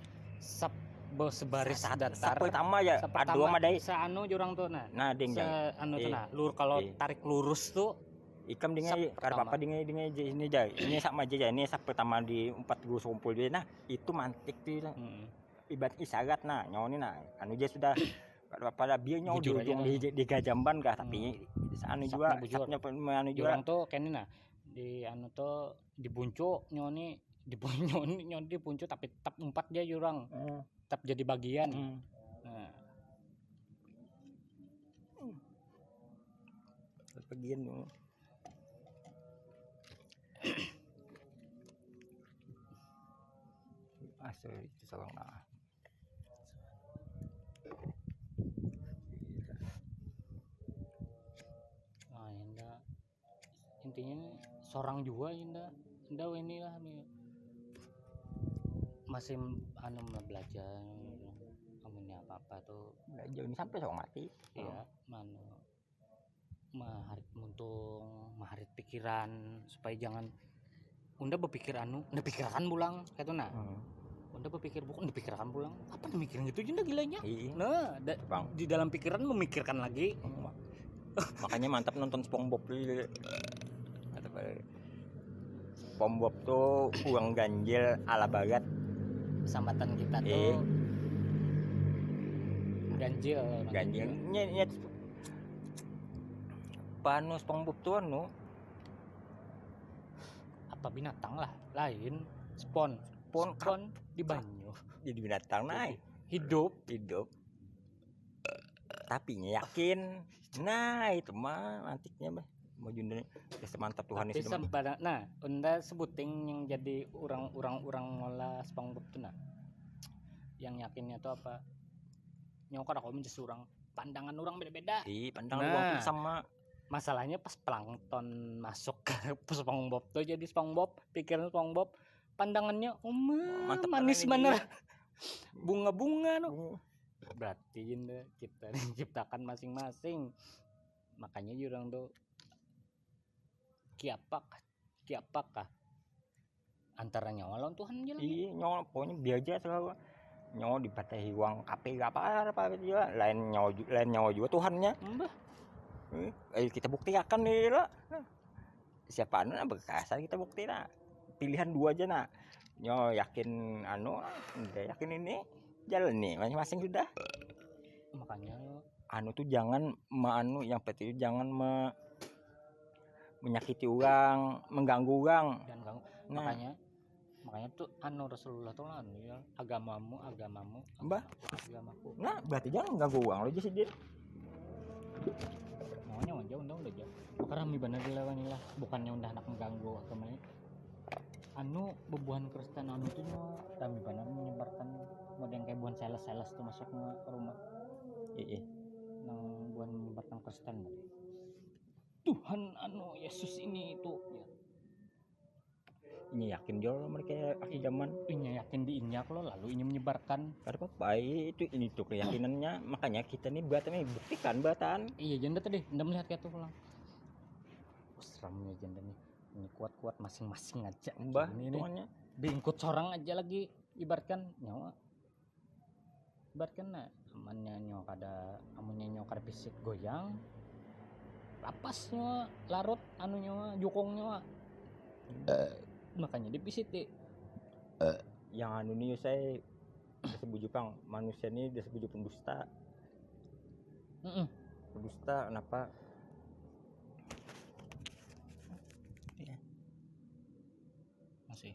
sebaris datar pertama ya dua madai seanu jurang tuh nah ding anu tuh lur kalau tarik lurus tuh ikam dingai kada apa dingai ini aja ini sama aja ini sak pertama di 4 gue kumpul dia itu mantik tuh ibarat isyarat nyawa ini anu aja sudah pada biar nyawa di Gajamban kah tapi anu juga saknya anu juga orang tuh kene di anu tuh dibuncuk nyawa ni dibuncuk tapi tetap 4 dia jurang tetap jadi bagian bagian dulu asal itu seorang intinya seorang juga indah ini lah nih masih anu belajar amunnya apa tuh belajar ini sampai seorang mati iya maharit muntung maharit pikiran supaya jangan unda berpikir unda pikirkan pulang kayak tuh unda berpikir bukan dipikirkan pulang apa nih mikirin gitu juga gilanya di dalam pikiran memikirkan lagi makanya mantap nonton SpongeBob dulu SpongeBob tuh uang ganjil ala barat sambatan kita tuh ganjil nyet panu SpongeBob tuh apa binatang lah lain spon di banyu jadi binatang naik hidup tapi yakin. Nah itu mah antiknya bah mau junda semantap Tuhan Tapi sudah mantap. sampai nah unda sebuting yang jadi orang ngolah SpongeBob tuh nah yang yakinnya tuh apa nyokor aku menjadi orang pandangan orang beda-beda. Pandangan uang tuh Nah sama. masalahnya pas plankton masuk ke SpongeBob tuh jadi SpongeBob pikiran SpongeBob pandangannya Mantap manis bener ini. bener bunga-bunga no. Berarti Jinda kita diciptakan masing-masing makanya jurang tuh kiapakah antara nyawa lawan Tuhan aja lagi. Iya nyawa pokoknya biasa selalu nyawa dipatahi uang KP apa juga lain nyawa juga Tuhannya. Mbah Ayo kita buktikan nih lo. Siapa anu berkasa kita buktiin pilihan dua aja nak. Nyo yakin anu udah yakin ini jalan nih masing-masing sudah. makanya Anu tuh jangan anu yang penting jangan menyakiti orang, mengganggu orang. dan kamu Nah, makanya tuh anu Rasulullah tuh anu ya agamamu Mbah. agamaku. Nah, berarti jangan mengganggu orang lo aja sih dia. Maunya mah jauh udah jauh. Karena mi bener dilewani lah, bukannya udah anak mengganggu agamanya. Anu bebuhan Kristen anu tuh mah kami bener menyebarkan model kayak buhan sales tuh masuk ke rumah. Iya. Nang buhan menyebarkan Kristen berarti. Tuhan anu Yesus ini itu ya. Ini yakin jual mereka akhir zaman. Ini yakin diinyak lo lalu ini menyebarkan. Ada apa itu ini tuh keyakinannya makanya kita nih buatan buktikan buatan. Iya janda tadi, anda melihat kayak tuh pulang. Seramnya janda nih. Ini kuat-kuat masing-masing aja. Mbah ini tuannya. diingkut seorang aja lagi ibaratkan nyawa. Ibaratkan nah amannya nyawa kada amunnya nyawa kada fisik goyang. Lapasnya larut anu nyawa jukong nyawa. Makanya dipisit deh. Yang anu nih saya disebut Jepang manusia ini disebut pendusta. Pendusta kenapa? Masih